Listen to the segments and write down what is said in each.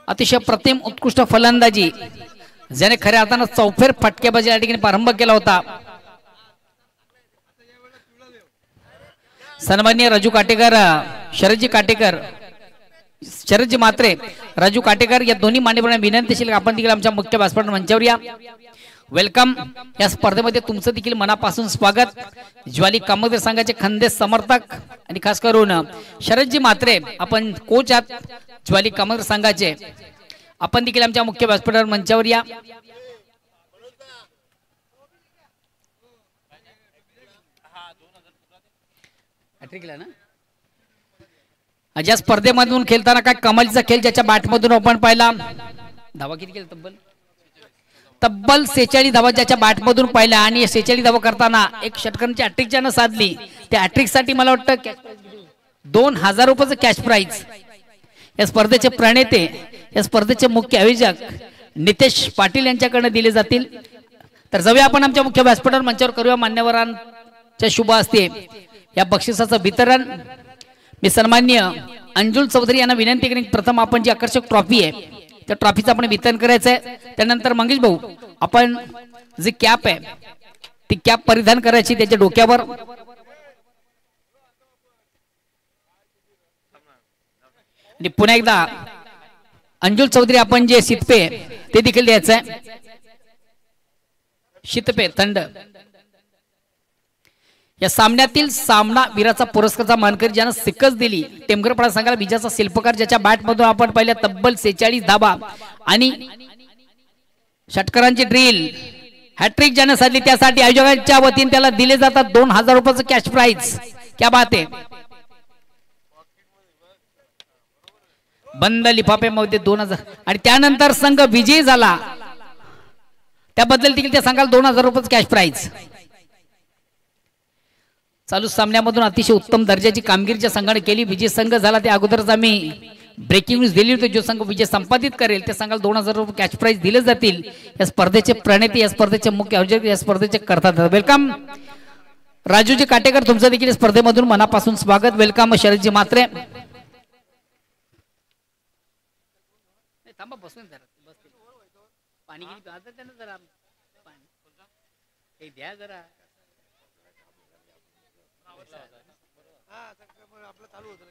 अतिशय प्रतिम उत्कृष्ट फलंदाजी ज्याने खऱ्या अर्थानं चौफेर फटकेबाजी या ठिकाणी प्रारंभ केला होता। सन्माननीय राजू काटेकर, शरदजी काटेकर, शरदजी मात्रे, राजू काटेकर या दोन्ही मान्यवरांना विनंतीशील आपण देखील आमच्या मुख्य व्यासपीठ मंचावर या। वेलकम। या स्पर्धेमध्ये तुमचं देखील मनापासून स्वागत। ज्वाली कामोदे संघाचे खंदे समर्थक आणि खास करून शरदजी मात्रे आपण कोच आहात ज्वाली कामोदे संघाचे, आपण देखील आमच्या मुख्य व्यासपीठावर मंचावर या। ज्या स्पर्धेमधून खेळताना काय कमालीचा खेळ ज्याच्या बॅटमधून आपण पाहिला, धावा किती केल्या तब्बल 46 धावा ज्याच्या बॅटमधून पाहिल्या आणि 46 धावा करताना एक षटकांची हॅट्रिक ज्यानं साधली, त्या हॅट्रिक साठी मला वाटतं 2000 रुपयाचं कॅश प्राइज। या स्पर्धेचे प्रणेते, या स्पर्धेचे मुख्य आयोजक नितेश पाटील यांच्याकडे दिले जातील। तर जाऊया आपण आमच्या मुख्य व्यासपीठावर मंचावर करूया मान्यवरांच्या शुभ हस्ते या बक्षिसाचं वितरण। मी सन्माननीय अंजुल चौधरी यांना विनंती करेन, प्रथम आपण जी आकर्षक ट्रॉफी आहे त्या ट्रॉफीचं आपण वितरण करायचं आहे। त्यानंतर मंगेश भाऊ आपण जी कॅप आहे ती कॅप परिधान करायची त्याच्या डोक्यावर। आणि पुन्हा एकदा अंजुल चौधरी आपण जे शितपे ते देखील द्यायचं आहे, शितपे थंड। या सामन्यातील सामना वीराचा पुरस्काराचा मानकरी ज्यानं सिकस दिली टेमघरपाडा संघाला विजयाचा शिल्पकार, ज्याच्या बॅटमधून आपण पाहिल्या तब्बल 46 धावा आणि षटकारांची ड्रिल हॅट्रिक ज्यानं साधली त्यासाठी आयोजकांच्या वतीने त्याला दिले जातात 2000 रुपयाचं कॅश प्राइज। क्या बात आहे। बंद लिफाफ्यामध्ये 2000 आणि त्यानंतर संघ विजयी झाला त्याबद्दल देखील त्या संघाला 2000 रुपयाचं कॅश प्राइज। चालू सामन्यामधून अतिशय उत्तम दर्जाची कामगिरीच्या संघाने केली, विजय संघ झाला त्या अगोदरच आम्ही ब्रेकिंग न्यूज दिली होती। जो संघ विजय संपादित करेल त्या संघाला 2000 रुपये कॅश प्राइज दिले जातील। या स्पर्धेचे प्रणेते, या स्पर्धेचे मुख्य आयोजक, या स्पर्धेचे करतात। वेलकम राजूजी काटेकर, तुमचं देखील स्पर्धेमधून मनापासून स्वागत। वेलकम शरदजी मात्रे। थांबा बसून जरा पाणी किती प्यायचं त्यांना जरा पाणी द्या जरा। आपलं चालू होतं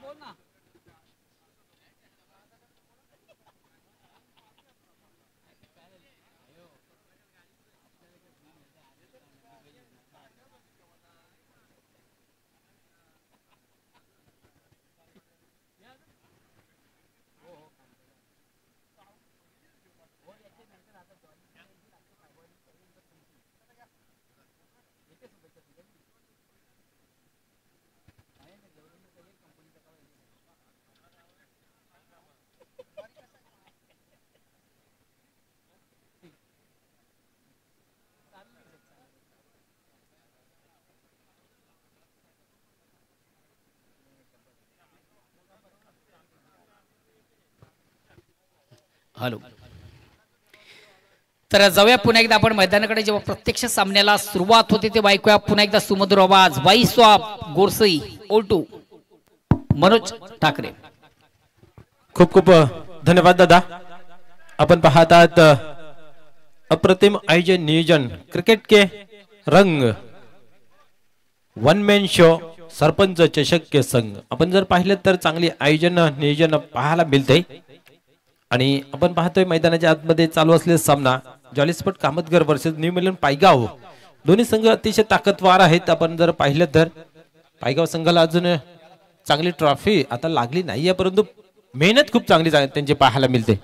बोल ना। हॅलो, तर जाऊया पुन्हा एकदा आपण मैदानाकडे। जेव्हा प्रत्यक्ष सामन्याला सुरुवात होते तेव्हा ऐकूया पुन्हा एकदा सुमधुर आवाज voice of Gorsai O2 Manoj Thackeray. खूप खूप धन्यवाद दादा। आपण पाहत आहात अप्रतिम आयोजन नियोजन क्रिकेट के रंग वन मॅन शो सरपंच चषक के संघ। आपण जर पाहिलं तर चांगली आयोजन नियोजन पाहायला मिळते आणि आपण पाहतोय मैदानाच्या आतमध्ये चालू असलेला सामना jolly sport Kamatgar versus new मिलन पायगाव। दोन्ही संघ अतिशय ताकदवार आहेत। आपण जर पाहिलं तर पायगाव संघाला अजून चांगली ट्रॉफी आता लागली नाहीये, परंतु मेहनत खूप चांगली त्यांची पाहायला मिळते।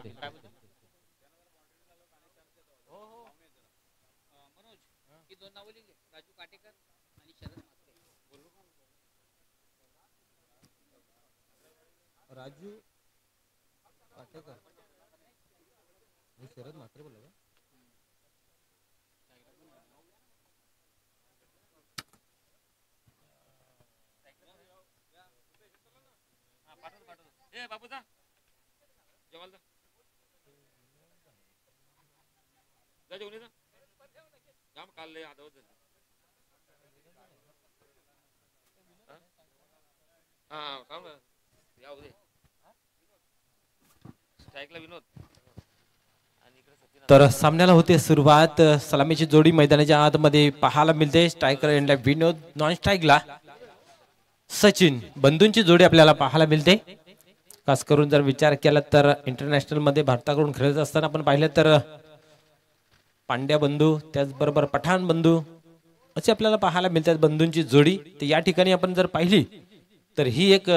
राजू काटेकर शरद मात्रे बोला तर सामन्याला होते सुरुवात. सलामीची जोडी मैदानाच्या आतमध्ये पाहायला मिळते. स्ट्रायकर एंडला विनोद, नॉन स्ट्राईकला सचिन. बंधूंची जोडी आपल्याला पाहायला मिळते. खास करून जर विचार केला तर इंटरनॅशनल मध्ये भारताकडून खेळत असताना आपण पाहिलं तर पांड्या बंधू, त्याचबरोबर पठाण बंधू असे आपल्याला पाहायला मिळतात बंधूंची जोडी. तर या ठिकाणी आपण जर पाहिली तर ही एक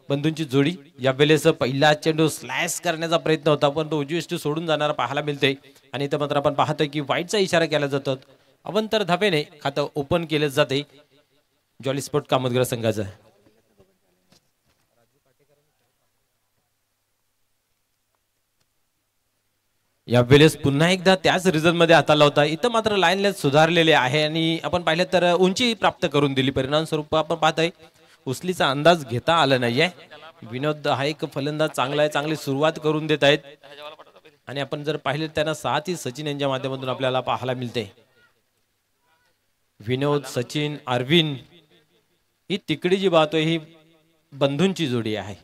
बंधूंची जोडी. या वेळेस पहिला चेंडू स्लॅश करण्याचा प्रयत्न होता पण तो उजवी सोडून जाणारा पाहायला मिळते. आणि इथं मात्र आपण पाहतोय की वाईटचा इशारा केला जातो. अवंतर धावेने खातं ओपन केले जाते जॉली स्पोर्ट कामतगर संघाचं. या वेळेस पुन्हा एकदा त्याच रिझन मध्ये हाताला होता. इथं मात्र लाईन लेंथ सुधारलेले आहे आणि आपण पाहिलं तर उंची प्राप्त करून दिली. परिणाम स्वरूप आपण पाहतोय उचलीचा अंदाज घेता आला नाहीये. विनोद हा एक फलंदाज चांगला आहे, चांगली सुरुवात करून देत आहेत. आणि आपण जर पाहिले त्यांना 6 सचिन यांच्या माध्यमातून आपल्याला पाहायला मिळते. विनोद, सचिन, अरविंद ही तिकडी जी पाहतोय ही बंधूंची जोडी आहे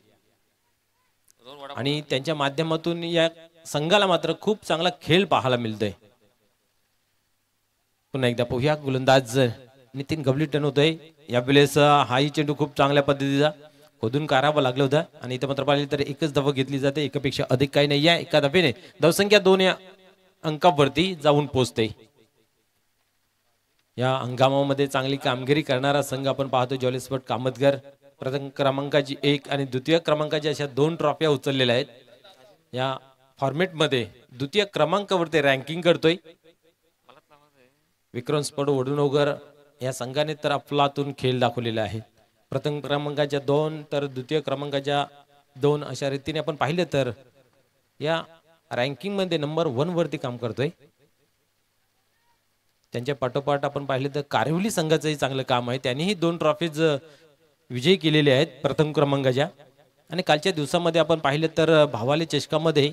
आणि त्यांच्या माध्यमातून या संघाला मात्र खूप चांगला खेळ पाहायला मिळतोय. पुन्हा एकदा पाहूया गोलंदाज नितीन गवली टर्न होतोय. या वेळेस हाही चेंडू खूप चांगल्या पद्धतीचा खोदून काढावा लागला होता आणि इथं मात्र पाहिलं तर एकच धाव घेतली जाते. एकापेक्षा अधिक काही नाही आहे. एका धावेने धावसंख्या 2 या अंकावरती जाऊन पोहोचते. या हंगामामध्ये चांगली कामगिरी करणारा संघ आपण पाहतो जॉली स्पोर्ट कामतगर. प्रथम क्रमांकाची 1 आणि द्वितीय क्रमांकाची अशा 2 ट्रॉफ्या उचललेल्या आहेत. या फॉर्मेट मध्ये द्वितीय क्रमांकावरती रँकिंग करतोय. विक्रम स्पोर्ट वडूनगर या संघाने तर अफलातून खेळ दाखवलेला आहे. प्रथम क्रमांकाच्या 2 तर द्वितीय क्रमांकाच्या 2 अशा रीतीने आपण पाहिलं तर या रँकिंग मध्ये नंबर 1 वरती काम करतोय. त्यांच्या पाठोपाठ आपण पाहिलं तर कारिवली संघाचंही चांगलं काम आहे. त्यांनीही 2 ट्रॉफीज विजयी केलेले आहेत प्रथम क्रमांकाच्या. आणि कालच्या दिवसामध्ये आपण पाहिलं तर भावाले चषकामध्ये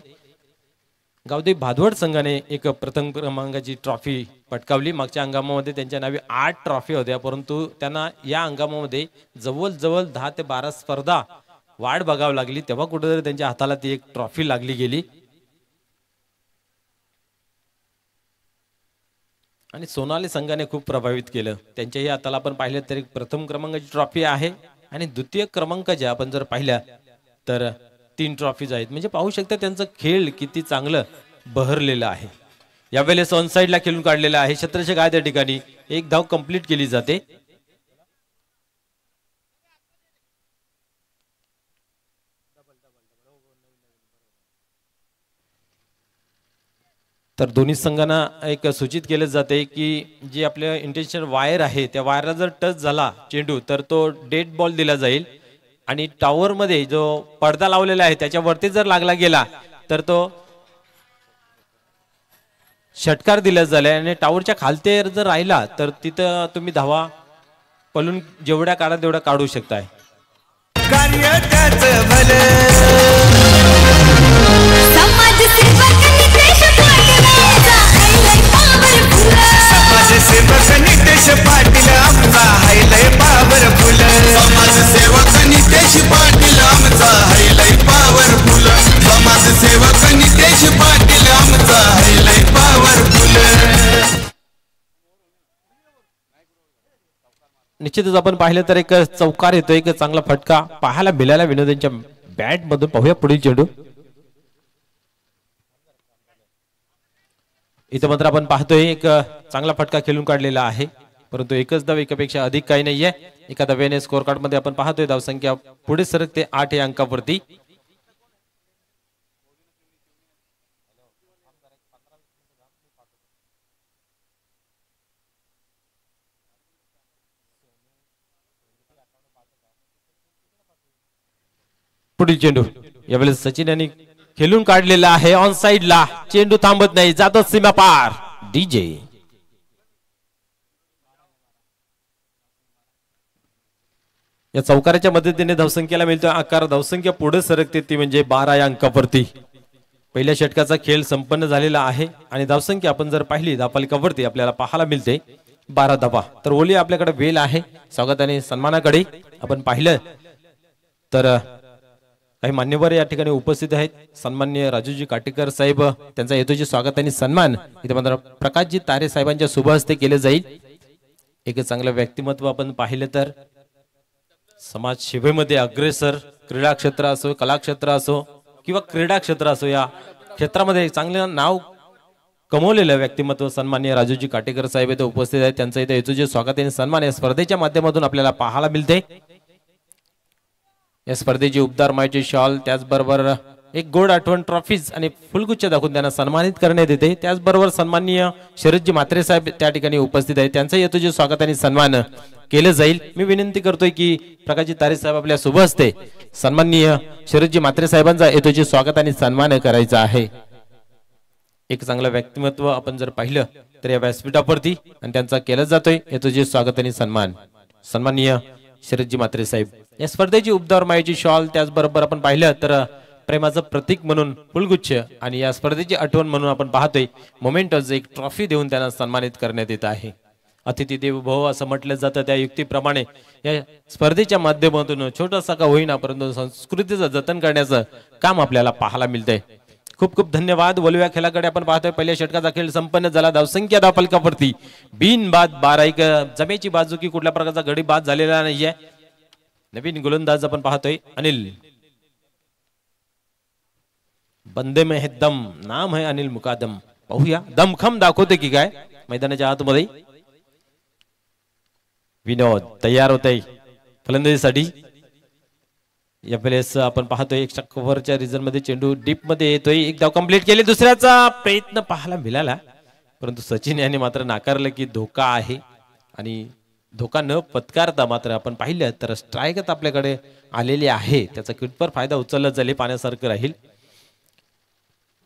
गावदेवी भादवड संघाने एक प्रथम क्रमांकाची ट्रॉफी पटकावली. मागच्या हंगामामध्ये त्यांच्या नावे 8 ट्रॉफी होत्या परंतु त्यांना या हंगामामध्ये जवळजवळ 10 ते 12 स्पर्धा वाढ बघावी लागली. तेव्हा कुठेतरी त्यांच्या हाताला ती एक ट्रॉफी लागली गेली. आणि सोनाली संघाने खूप प्रभावित केलं. त्यांच्याही हाताला आपण पाहिलं तर एक प्रथम क्रमांकाची ट्रॉफी आहे आणि द्वितीय क्रमांकाच्या आपण जर पाहिल्या तर 3 ट्रॉफीज आहेत. म्हणजे पाहू शकता त्यांचं खेळ किती चांगलं बहरलेलं आहे. यावेळेस ऑन साइडला खेळून काढलेला आहे. क्षेत्ररक्षक आहे त्या ठिकाणी. एक धाव कंप्लीट केली जाते. तर दोन्ही संघांना एक सूचित केलं जाते की जे आपल्या इंटेन्शन वायर आहे त्या वायरला जर टच झाला चेंडू तर तो डेड बॉल दिला जाईल. आणि टॉवर मध्ये जो पडदा लावलेला आहे त्याच्यावरती जर लागला गेला तर तो षटकार दिला जाईल. आणि टॉवरच्या खालते जर राहिला तर तिथं तुम्ही धावा पळून जेवढ्या काढा तेवढ्या काढू शकताय. समाजसेवक नितेश पाटील आमचा हायलय पॉवरफुल. समाजसेवक नितेश पाटील आमचा हायलय पॉवरफुल. समाजसेवक नितेश पाटील आमचा हायलय पॉवरफुल. निश्चितच आपण पाहिलं तर एक चौकार येतो. एक चांगला फटका पाहायला मिळाला विनोद यांच्या बॅट मधून. पाहूया पुढील चेंडू. इथं मात्र आपण पाहतोय एक चांगला फटका खेळून काढलेला आहे परंतु एकच धाव, एकापेक्षा अधिक काही नाहीये. एका धावेने स्कोर कार्ड मध्ये आपण पाहतोय धावसंख्या पुढे सरकते 8 या अंकावरती. पुढील चेंडू यावेळेस सचिन यांनी खेळून काढलेला आहे. ऑन साइडला चेंडू थांबत नाही, जातो सीमा पार. डीजे या चौकाराच्या मदतीने धावसंख्येला मिळतोय आकार. धावसंख्या पुढे सरकते ती म्हणजे 12 या अंकावरती. पहिल्या षटकाचा खेळ संपन्न झालेला आहे आणि धावसंख्या आपण जर पाहिली धावफलकावरती आपल्याला पाहायला मिळते 12 धावा. तर ओली आपल्याकडे वेल आहे स्वागत आणि सन्मानाकडे. आपण पाहिलं तर काही मान्यवर या ठिकाणी उपस्थित आहेत. सन्माननीय राजूजी काटेकर साहेब त्यांचा येतोजी स्वागत आणि सन्मान इथे मात्र प्रकाशजी तारे साहेबांच्या शुभ हस्ते केले जाईल. एक चांगलं व्यक्तिमत्व आपण पाहिलं तर समाज सेवेमध्ये अग्रेसर, क्रीडा क्षेत्र असो, कला क्षेत्र असो किंवा क्रीडा क्षेत्र असो, या क्षेत्रामध्ये चांगलं नाव कमवलेलं व्यक्तिमत्व सन्माननीय राजूजी काटेकर साहेब इथे उपस्थित आहेत. त्यांचं इथे येतोजी स्वागत आणि सन्मान या स्पर्धेच्या माध्यमातून आपल्याला पाहायला मिळते. या स्पर्धेची उबदार मायची शॉल, त्याचबरोबर एक गोड आठवण ट्रॉफीज आणि फुलगुच्छ दाखवून त्यांना सन्मानित करण्यात येते. त्याचबरोबर सन्माननीय शरदजी म्हात्रे साहेब त्या ठिकाणी उपस्थित आहेत. त्यांचं येतोजी स्वागत आणि सन्मान केलं जाईल. मी विनंती करतोय की प्रकाशजी तारे साहेब आपल्या शुभ हस्ते सन्माननीय शरदजी म्हात्रे साहेबांचा येतोजी स्वागत आणि सन्मान करायचा आहे. एक चांगलं व्यक्तिमत्व आपण जर पाहिलं तर या व्यासपीठावरती आणि त्यांचा केला जातोय येतोजी स्वागत आणि सन्मान सन्माननीय शरदजी म्हात्रे साहेब. या स्पर्धेची उबदार मायेची शॉल, त्याचबरोबर आपण पाहिलं तर प्रेमाचं प्रतीक म्हणून फुलगुच्छ आणि या स्पर्धेची आठवण म्हणून आपण पाहतोय मोमेंटच एक ट्रॉफी देऊन त्यांना सन्मानित करण्यात येत आहे. अतिथी देवो भव असं म्हटलं जातं. त्या युक्तीप्रमाणे या स्पर्धेच्या माध्यमातून छोटासा का होईना परंतु संस्कृतीचं जतन करण्याचं काम आपल्याला पाहायला मिळतंय. खूप खूप धन्यवाद. वलव्या खेळाकडे आपण पाहतोय. पहिल्या षटकाचा खेळ संपन्न झाला. धावसंख्या धावफलकावरती बिनबाद 12. एक जमेची बाजू की कुठल्या प्रकारचा गडी बाद झालेला नाहीये. नवीन गोलंदाज आपण पाहतोय अनिल. बंदे में है दम, नाम है अनिल मुकादम. पाहूया दमखम दाखवते की काय मैदानाच्या आतमध्ये. विनोद तयार होते फलंदाजीसाठी. या वेळेस आपण पाहतोय एक चक्करच्या रिझन मध्ये चेंडू डीप मध्ये येतोय. एक धाव कंप्लीट केली. दुसऱ्याचा प्रयत्न पाहायला मिळाला परंतु सचिन यांनी मात्र नाकारलं की धोका आहे आणि धोका न पत्कारता मात्र आपण पाहिलं तर स्ट्राईकच आपल्याकडे आलेली आहे. त्याचा कितपर फायदा उचलला जाईल पाण्यासारखं राहील.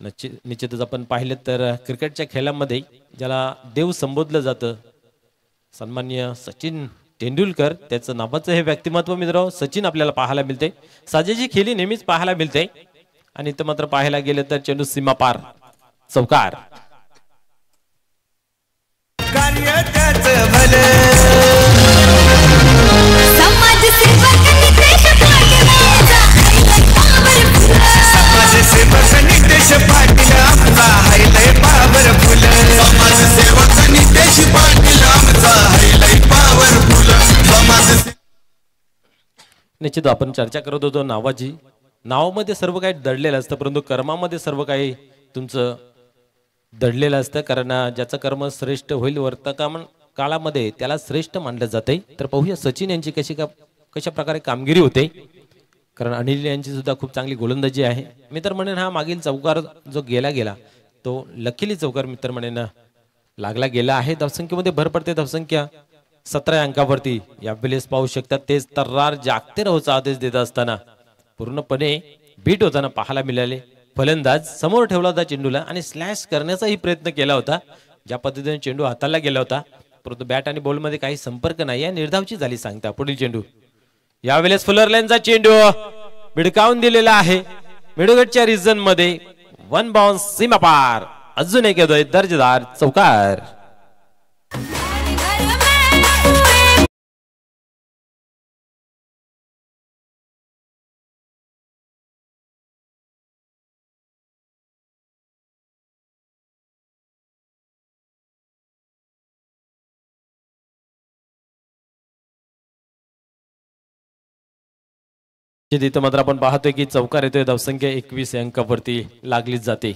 निश्चितच आपण पाहिलं तर क्रिकेटच्या खेळामध्ये ज्याला देव संबोधलं जातं सन्माननीय सचिन तेंडुलकर, त्याचं नावाचं हे व्यक्तिमत्व मित्र सचिन आपल्याला पाहायला मिळते. साजेची खेळी नेहमीच पाहायला मिळते आणि इथं मात्र पाहायला गेलं तर चेंडू सीमा पार चौकार. कार्य त्याचं भलं समाजसेवक नितेश पाटील आमचा हायलय पॉवरफुल. समाजसेवक नितेश पाटील आमचा हायलय पॉवरफुल. निश्चित आपण चर्चा करत होतो नावाची. नावामध्ये सर्व काही दडलेलं असतं परंतु कर्मामध्ये सर्व काही तुमचं दडलेलं असतं. कारण ज्याचं कर्म श्रेष्ठ होईल वर्तमान काळामध्ये त्याला श्रेष्ठ मानलं जाते. तर पाहूया सचिन यांची कशा प्रकारे कामगिरी होते. कारण अनिल यांची सुद्धा खूप चांगली गोलंदाजी आहे. मी तर म्हणेन हा मागील चौकार जो गेला तो लकीली चौकार मित्र म्हणेन लागला गेला आहे. धावसंख्येमध्ये भर पडते. धावसंख्या 17 अंकावरती या वेळेस पाहू शकतात. तेच तर्रार जागते राहूचा आदेश देत असताना पूर्णपणे बीट होताना पाहायला मिळाले. फलंदाज समोर ठेवला होता चेंडूला आणि स्लॅश करण्याचाही प्रयत्न केला होता. ज्या पद्धतीने चेंडू हाताला गेला होता परंतु बॅट आणि बॉल मध्ये काही संपर्क नाही आहे. निर्धावची झाली सांगता. पुढील चेंडू यावेळेस फुलरलाईनचा चेंडू भिडकावून दिलेला आहे मिडोगटच्या रिजन मध्ये. 1 बाउन्स सीमा पार. अजून एक येतोय दर्जेदार चौकार. तिथं मात्र आपण पाहतोय की चौकार येतोय. धावसंख्या 21 अंकावरती लागली जाते.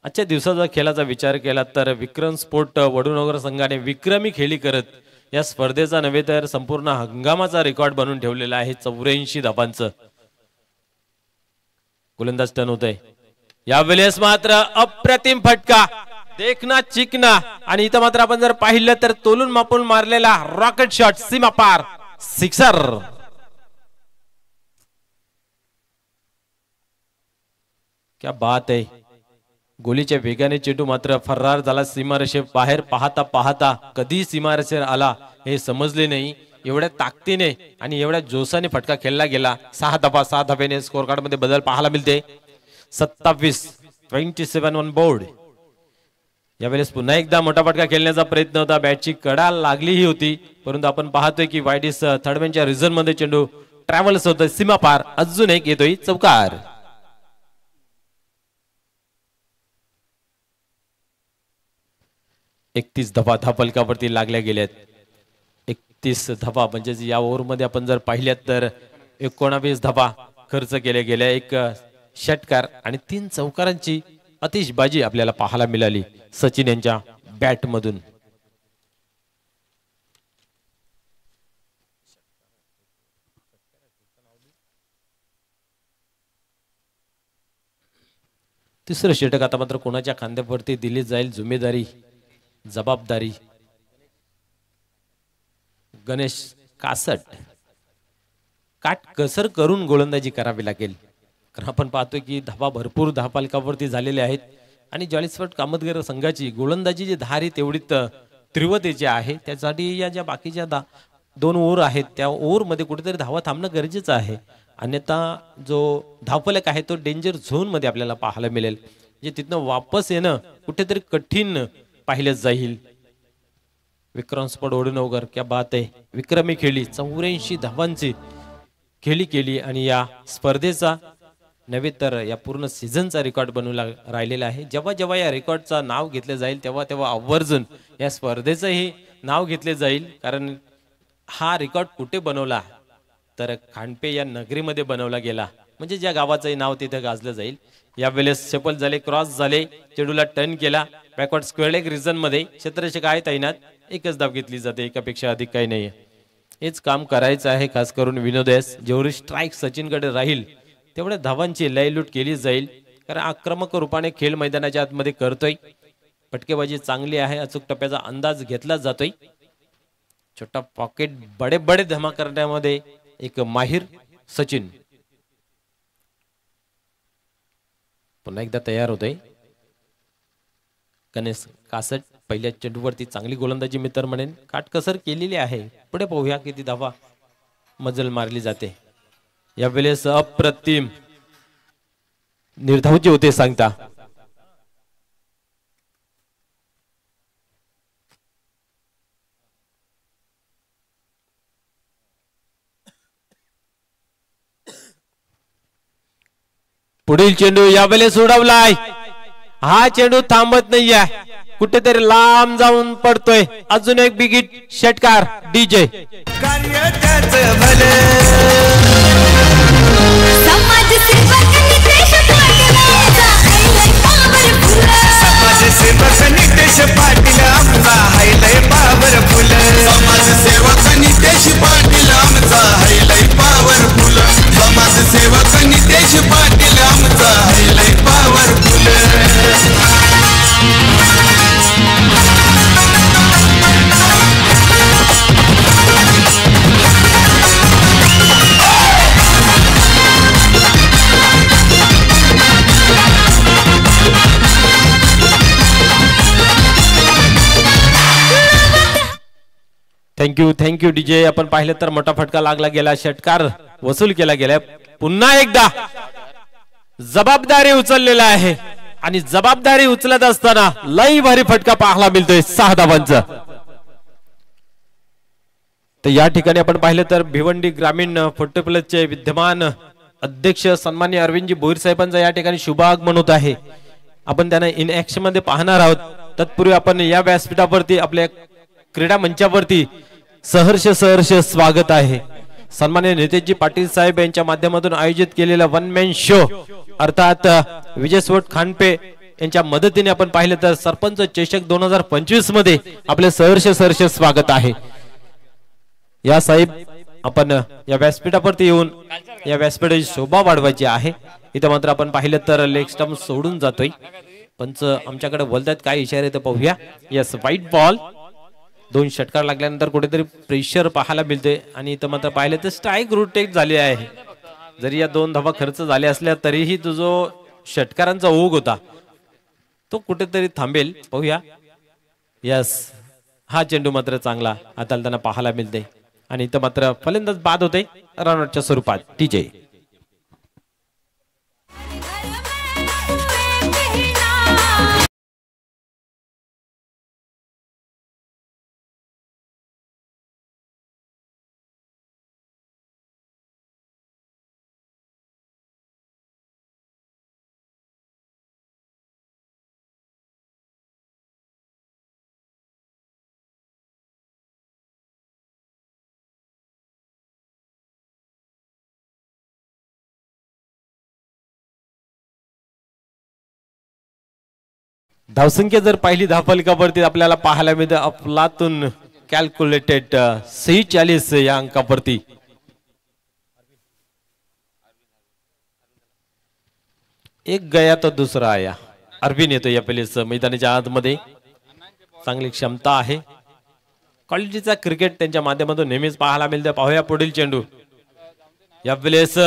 आजच्या दिवसाचा खेळाचा विचार केला तर विक्रम स्पोर्ट वडूनगर संघाने विक्रमी खेळी करत या स्पर्धेचा नव्हे तर संपूर्ण हंगामाचा रेकॉर्ड बनवून ठेवलेला आहे. 84 धावांचं गोलंदाज टर्न होत आहे. यावेळेस मात्र अप्रतिम फटका देखना चिकना आणि इथं मात्र आपण जर पाहिलं तर तोलून मापून मारलेला रॉकेट शॉट सीमा पार सिक्सर. क्या बात आहे. गोलीच्या वेगाने चेंडू मात्र फरार झाला सीमारेषे बाहेर. पाहता पाहता कधी सीमारेषेवर आला हे समजले नाही एवढ्या ताकदीने आणि एवढ्या जोशाने फटका खेळला गेला. 6 धाब्याने स्कोर कार्ड मध्ये बदल पाहायला मिळते. 27 ऑन बोर्ड. यावेळेस पुन्हा एकदा मोठा फटका खेळण्याचा प्रयत्न होता. बॅटची कडा लागलीही होती, परंतु आपण पाहतोय की वाईडिस थर्डमॅनच्या रिझन मध्ये चेंडू ट्रॅव्हल्स होतोय सीमा पार. अजून एक येतोय चौकार. 31 धाबा धापलकावरती लागल्या गेल्यात. 31 धाबा म्हणजे या ओव्हर मध्ये आपण जर पाहिल्यात तर 19 धाबा खर्च केल्या गेल्या. एक षटकार आणि 3 चौकारांची आतिषबाजी आपल्याला पाहायला मिळाली सचिन यांच्या बॅट मधून. तिसरं षटक आता मात्र कोणाच्या खांद्यावरती दिली जाईल जिम्मेदारी, जबाबदारी. गणेश कासट काटकसर करून गोलंदाजी करावी लागेल, कारण आपण पाहतोय की धाबा भरपूर धापालकावरती झालेले आहेत आणि जॉलीस्फोर्ड कामतगर संघाची गोलंदाजी जी धारी तेवढी तीव्रतेची आहे. त्यासाठी या ज्या बाकीच्या 2 ओव्हर आहेत त्या ओव्हर मध्ये कुठेतरी धावा थांबणं गरजेचं आहे. अन्यथा जो धावफलक आहे तो डेंजर झोन मध्ये आपल्याला पाहायला मिळेल, जे तिथनं वापस येणं कुठेतरी कठीण पाहिलं जाईल. विक्रम स्पॉट ओढणवकर क्या बात आहे. विक्रमी खेळी 84 धावांची खेळी केली आणि या स्पर्धेचा नव्हे तर या पूर्ण सीझनचा रेकॉर्ड बनवला राहिलेला आहे. जेव्हा जेव्हा या रेकॉर्डचा नाव घेतलं जाईल तेव्हा तेव्हा आवर्जून या स्पर्धेचंही नाव घेतले जाईल, कारण हा रेकॉर्ड कुठे बनवला तर खांडपे या नगरीमध्ये बनवला गेला, म्हणजे ज्या गावाचंही नाव तिथे गाजलं जाईल. यावेळेस सफल झाले, क्रॉस झाले, चेडूला टर्न केला बॅकवर्ड स्क्वेअर लेग रिजन मध्ये. क्षेत्ररक्षक आहे तैनात, एकच धाव घेतली जाते, एकापेक्षा अधिक काही नाही. हेच काम करायचं आहे खास करून विनोदेस. जेवढी स्ट्राईक सचिनकडे राहील तेवढ्या धावांची लयलूट केली जाईल, कारण आक्रमक रूपाने खेळ मैदानाच्या आतमध्ये करतोय. फटकेबाजी चांगली आहे, अचूक टप्प्याचा अंदाज घेतला जातोय. छोटा पॉकेट बडे बडे धमा करण्यामध्ये एक माहिर सचिन. पुन्हा एकदा तयार होतोय गणेश कासट. पहिल्या चेंडूवरती चांगली गोलंदाजी मित्र म्हणेन काटकसर केलेली आहे. पुढे पाहूया किती धावा मजल मारली जाते. यावेळेस अप्रतिम निर्धावची होते सांगता. पुढील चेंडू यावेळेस उडवलाय. हा चेंडू थांबत नाहीये, कुठेतरी लांब जाऊन पडतोय. अजून एक बिगिट षटकार डीजे. कार्य त्याचं भलं समाजसेवक नितेश पाटील आमचा हायलय पॉवरफुल. समाजसेवक नितेश पाटील आमचा हायलय पॉवरफुल. समाजसेवक नितेश पाटील आमचा हायलय पॉवरफुल. Thank you DJ. आपण पाहिलं तर मोठा फटका लागला गेला, षटकार वसूल केला गेला. पुन्हा एकदा जबाबदारी उचललेला आहे आणि जबाबदारी उचलत असताना लई भारी फटका पाहायला मिळतोय 6 धावांचा. तर या ठिकाणी आपण पाहिलं तर भिवंडी ग्रामीण फुटबॉलचे विद्यमान अध्यक्ष सन्माननीय अरविंदजी भोईर साहेबांचा या ठिकाणी शुभागमन होत आहे. आपण त्यांना इन ऍक्शन मध्ये पाहणार आहोत. तत्पूर्वी आपण या व्यासपीठावरती आपल्या क्रीडा मंचावरती सहर्ष स्वागत आहे. सन्माननीय नितेशजी पाटील साहेब यांच्या माध्यमातून आयोजित केलेला वन मॅन शो अर्थात विजय सोट खांडपे यांच्या मदतीने आपण पाहिलं तर सरपंच चषक 2025 मध्ये आपले सहर्ष स्वागत आहे. या साहेब आपण या व्यासपीठावरती येऊन या व्यासपीठाची शोभा वाढवायची आहे. इथं मात्र आपण पाहिलं तर लेग स्टंप सोडून जातोय. पंच आमच्याकडे बोलतात काय इशारे तर पाहूया. Yes, white ball. 2 षटकार लागल्यानंतर कुठेतरी प्रेशर पाहायला मिळते आणि इथं मात्र पाहिलं तर स्ट्राईक रोटेट झाली आहे. जरी या 2 धावा खर्च झाल्या असल्या तरीही तो जो षटकारांचा ओघ होता तो कुठेतरी थांबेल. पाहूया. यस, हा चेंडू मात्र चांगला हाताळताना पाहायला मिळते. आणि इथं मात्र फलंदाज बाद होते रनआउटच्या स्वरूपात टीजे. धावसंख्या जर पाहिली धावफलकावरती आपल्याला पाहायला मिळतं अफलातून कॅल्क्युलेटेड 46 या अंकावरती. एक गया तर दुसरा आया. अरविंद येतो या पहिलेच मैदानाच्या आतमध्ये. चांगली क्षमता आहे, क्वालिटीचा क्रिकेट त्यांच्या माध्यमातून नेहमीच पाहायला मिळतं. पाहूया पुढील चेंडू या वेळेस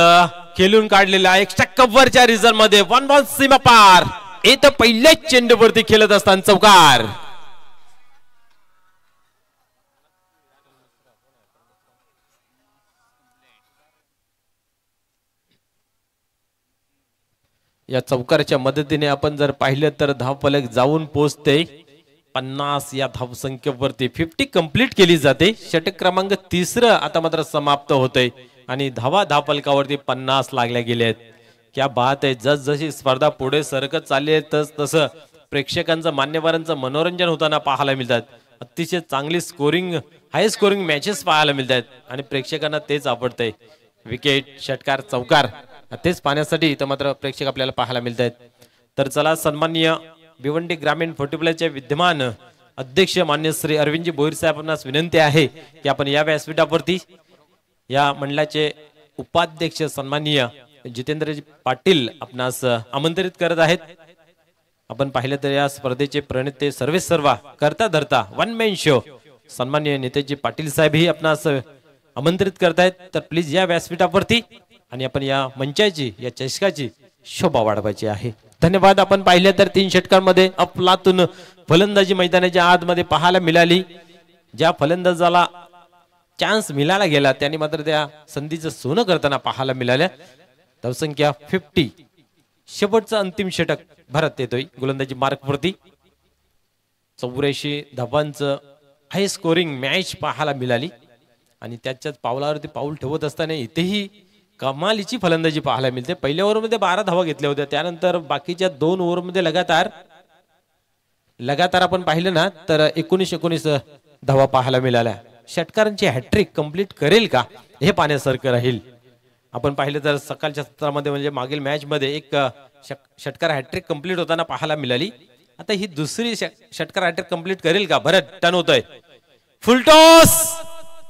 खेळून काढलेला एक्स्ट्रा कव्हरच्या रिझन मध्ये 1 बॉल सीमा पार. इथं पहिल्याच चेंडूवरती खेळत असताना चौकार. या चौकारच्या मदतीने आपण जर पाहिलं तर धावफलक जाऊन पोहोचते 50 या धावसंख्येवरती. 50 कंप्लीट केली जाते. षटक क्रमांक 3 आता मात्र समाप्त होते आणि धावफलकावरती 50 लागल्या गेल्या आहेत. क्या बात आहे. जशी स्पर्धा पुढे सरकत चालली आहे तसं प्रेक्षकांचं मान्यवरांचं मनोरंजन होताना पाहायला मिळतात. अतिशय चांगली स्कोरिंग, हाय स्कोरिंग मॅचेस पाहायला मिळतात आणि प्रेक्षकांना तेच आवडतंय. विकेट, षटकार, चौकार तेच पाहण्यासाठी इथं मात्र प्रेक्षक आपल्याला पाहायला मिळत आहेत. तर चला सन्माननीय भिवंडी ग्रामीण फुटबॉलचे विद्यमान अध्यक्ष मान्य श्री अरविंदजी भोईर साहेबांना विनंती आहे की आपण या व्यासपीठावरती या मंडळाचे उपाध्यक्ष सन्माननीय जितेंद्रजी पाटील आपणास आमंत्रित करत आहेत. आपण पाहिलं तर या स्पर्धेचे प्रणेते सर्वेसर्वा करता धरता वन मॅन शो सन्माननीय नेतेजी पाटील साहेब ही आपणास आमंत्रित करत आहेत. तर प्लीज या व्यासपीठावरती आणि आपण या मंचाची या चषकाची शोभा वाढवायची आहे. धन्यवाद. आपण पाहिले तर 3 षटकांमध्ये अफलातून फलंदाजी मैदानाच्या आतमध्ये पाहायला मिळाली. ज्या फलंदाजाला चान्स मिळाला गेला त्यांनी मात्र त्या संधीचं सोनं करताना पाहायला मिळाल्या. धावसंख्या 50. शेवटचं अंतिम षटक भारत येतोय गोलंदाजी मार्क वरती. 84 धावांचं हाय स्कोरिंग मॅच पाहायला मिळाली आणि त्याच्याच पावलावरती पाऊल ठेवत असताना इथेही कमालीची फलंदाजी पाहायला मिळते. पहिल्या ओव्हरमध्ये 12 धावा घेतल्या होत्या. त्यानंतर बाकीच्या 2 ओव्हरमध्ये लगातार आपण पाहिलं ना तर 19 धावा पाहायला मिळाल्या. षटकारांची हॅट्रिक कंप्लीट करेल का हे पाहण्यासारखं राहील. आपण पाहिलं तर सकाळच्या सत्रामध्ये म्हणजे मागील मॅच मध्ये एक षटकार हॅट्रिक कंप्लीट होताना पाहायला मिळाली. आता ही दुसरी षटकार हॅट्रिक कंप्लीट करेल का. भरत टर्न होतोय, फुलटॉस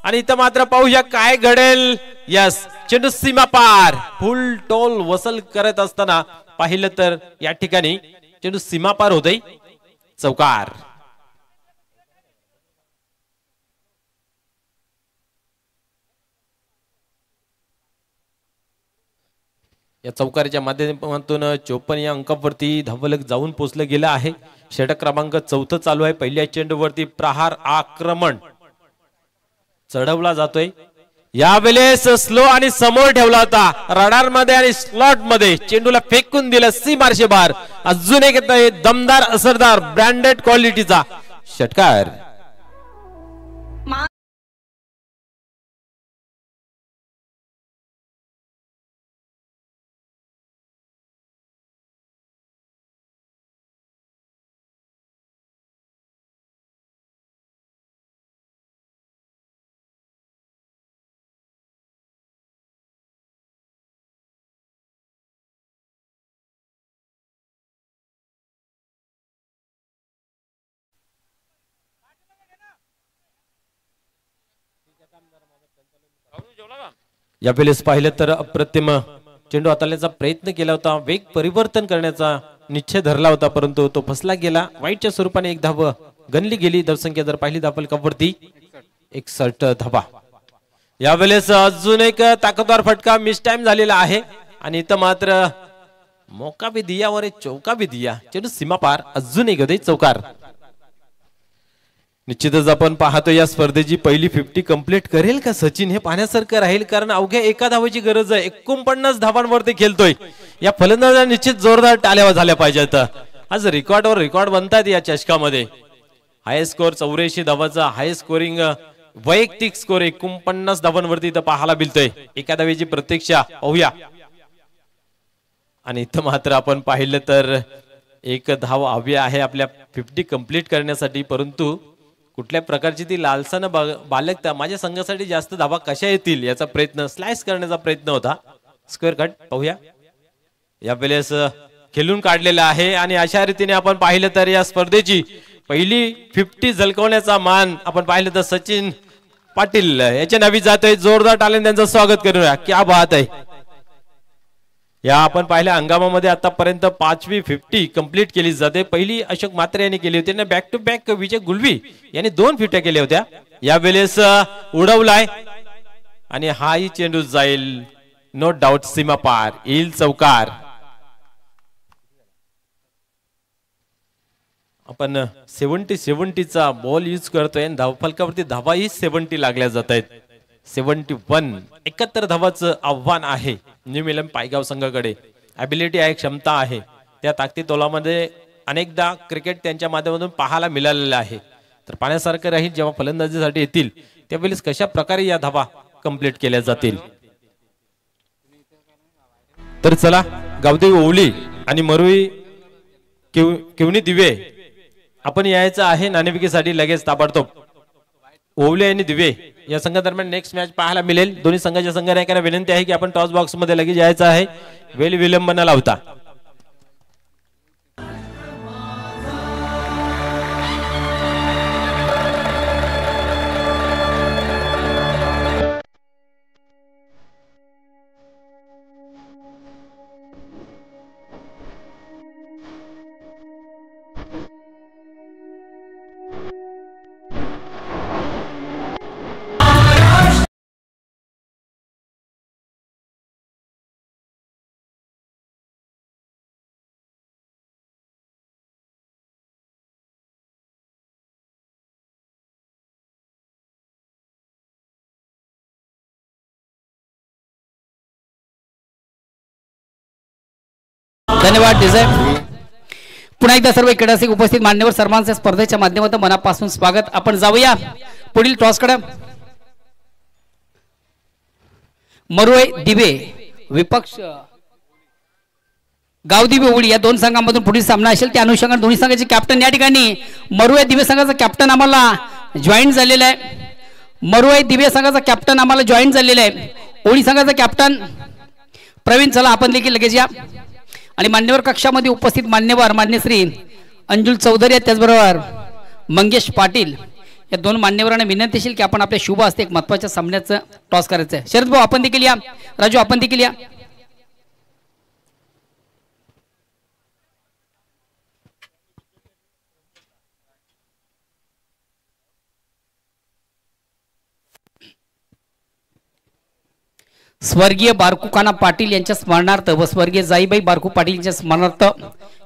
आणि इथं मात्र पाहूया काय घडेल. यस, चेंडू सीमा पार. फुल टॉल वसल करत असताना पाहिलं तर या ठिकाणी चेंडू सीमा पार होतोय. चौकार. या चौकाराच्या माध्यमातून 54 या अंकावरती धावफलक जाऊन पोहोचलं गेलं आहे. षटक क्रमांक 4 चालू आहे. पहिल्या चेंडूवरती प्रहार आक्रमण चढवला जातोय. यावेळेस स्लो आणि समोर ठेवला होता रडार मध्ये आणि स्लॉट मध्ये चेंडूला फेकून दिलं सीमारशे बार. अजून एक दमदार असरदार ब्रँडेड क्वालिटीचा षटकार. यावेळेस पाहिलं तर अप्रतिम चेंडू हाताळण्याचा प्रयत्न केला होता. वेग परिवर्तन करण्याचा निश्चय धरला होता परंतु तो फसला गेला. वाईटच्या स्वरूपाने एक धाव गणली गेली. धावसंख्या जर पाहिली धावफलकावरती 61 धावा. यावेळेस अजून एक ताकदवार फटका मिस टाइम झालेला आहे आणि इथं मात्र मौका भी दिया और चौका भी दिया. चेंडू सीमा पार. अजून एक होते चौकार. निश्चितच आपण पाहतो या स्पर्धेची पहिली 50 कंप्लीट करेल का सचिन हे पाहण्यासारखं राहील, कारण अवघ्या एका धावाची गरज आहे. 49 धावांवरती खेळतोय. या फलंदाजा निश्चित जोरदार टाळ्या झाल्या पाहिजेत. आज रेकॉर्डवर रेकॉर्ड बनतात या चषकामध्ये. हाय स्कोर 84 धावाचा हाय स्कोरिंग वैयक्तिक स्कोर 49 धावांवरती इथं पाहायला मिळतोय. एका धावेची प्रतीक्षा पाहूया. आणि इथं मात्र आपण पाहिलं तर एक धाव हवी आहे आपल्या 50 कंप्लीट करण्यासाठी, परंतु कुठल्या प्रकारची ती लालसा न बाळगता माझ्या संघासाठी जास्त धावा कशा येतील याचा प्रयत्न, स्लाइस करण्याचा प्रयत्न होता. स्क्वेअर कट पाहूया. यावेळेस खेळून काढलेला आहे आणि अशा रीतीने आपण पाहिलं तर या स्पर्धेची पहिली 50 झलकवण्याचा मान आपण पाहिलं तर सचिन पाटील याच्या नावी जातोय. जोरदार टाळ्याने त्यांचं स्वागत करूया. क्या बात आहे. या आपण पाहिल्या हंगामामध्ये आतापर्यंत 5वी 50 कंप्लीट केली जाते. पहिली अशोक म्हात्रे यांनी केली होती, बॅक टू बॅक विजय गुलवी यांनी 2 फिट्या केल्या होत्या. यावेळेस उडवलाय आणि हाही चेंडू जाईल नो डाऊट सीमा पार, येईल चौकार. आपण 70-70चा बॉल यूज करतोय आणि धावफलकावरती धावाही 70 लागल्या जात आहेत. 71 71 धावाचं आव्हान आहे न्यू मिलन पायगाव संघाकडे. ॲबिलिटी आहे, क्षमता आहे. त्या ताकदीतोलामध्ये अनेकदा क्रिकेट त्यांच्या माध्यमातून पाहायला मिळालेलं आहे. तर पाहण्यासारखं राहील जेव्हा फलंदाजीसाठी येतील त्यावेळेस कशा प्रकारे या धावा कंप्लीट केल्या जातील. तर चला गावदेवी ओवली आणि मरुई किवणी दिवे आपण यायचं आहे नाणेफेकीसाठी लगेच ताबडतोब. ओवले आणि दिवे या संघादरम्यान नेक्स्ट मॅच पाहायला मिळेल. दोन्ही संघाच्या संघ नायकांना विनंती आहे की आपण टॉस बॉक्स मध्ये लगेच यायचं आहे, वेळ विलंब न लावता. धन्यवाद डिझाय. पुन्हा एकदा सर्व क्रीडासिक उपस्थित मान्यवर सर्वांचे स्पर्धेच्या माध्यमातून मनापासून स्वागत. आपण जाऊया पुढील टॉसकडे. मरुई दिवे विपक्ष गावदिवे ओवळी या दोन संघांमधून पुढील सामना असेल. त्या अनुषंगाने दोन्ही संघाचे कॅप्टन या ठिकाणी मरुई दिवे संघाचा कॅप्टन आम्हाला जॉईन झालेला आहे. मरुई दिवे संघाचा कॅप्टन आम्हाला जॉईन झालेला आहे. ओळी संघाचा कॅप्टन प्रवीण, चला आपण देखील लगेच या. आणि मान्यवर कक्षामध्ये उपस्थित मान्यवर मान्यश्री अंजुल चौधरी, त्याचबरोबर मंगेश पाटील या दोन मान्यवरांना विनंती असेल की आपण आपल्या शुभ हस्ते एक महत्त्वाच्या सामन्याचं टॉस करायचं आहे. शरद भाऊ आपण देखील या, राजू आपण देखील या. स्वर्गीय बारकुकाना पाटील यांच्या स्मरणार्थ व स्वर्गीय जाईबाई बारकू पाटील यांच्या स्मरणार्थ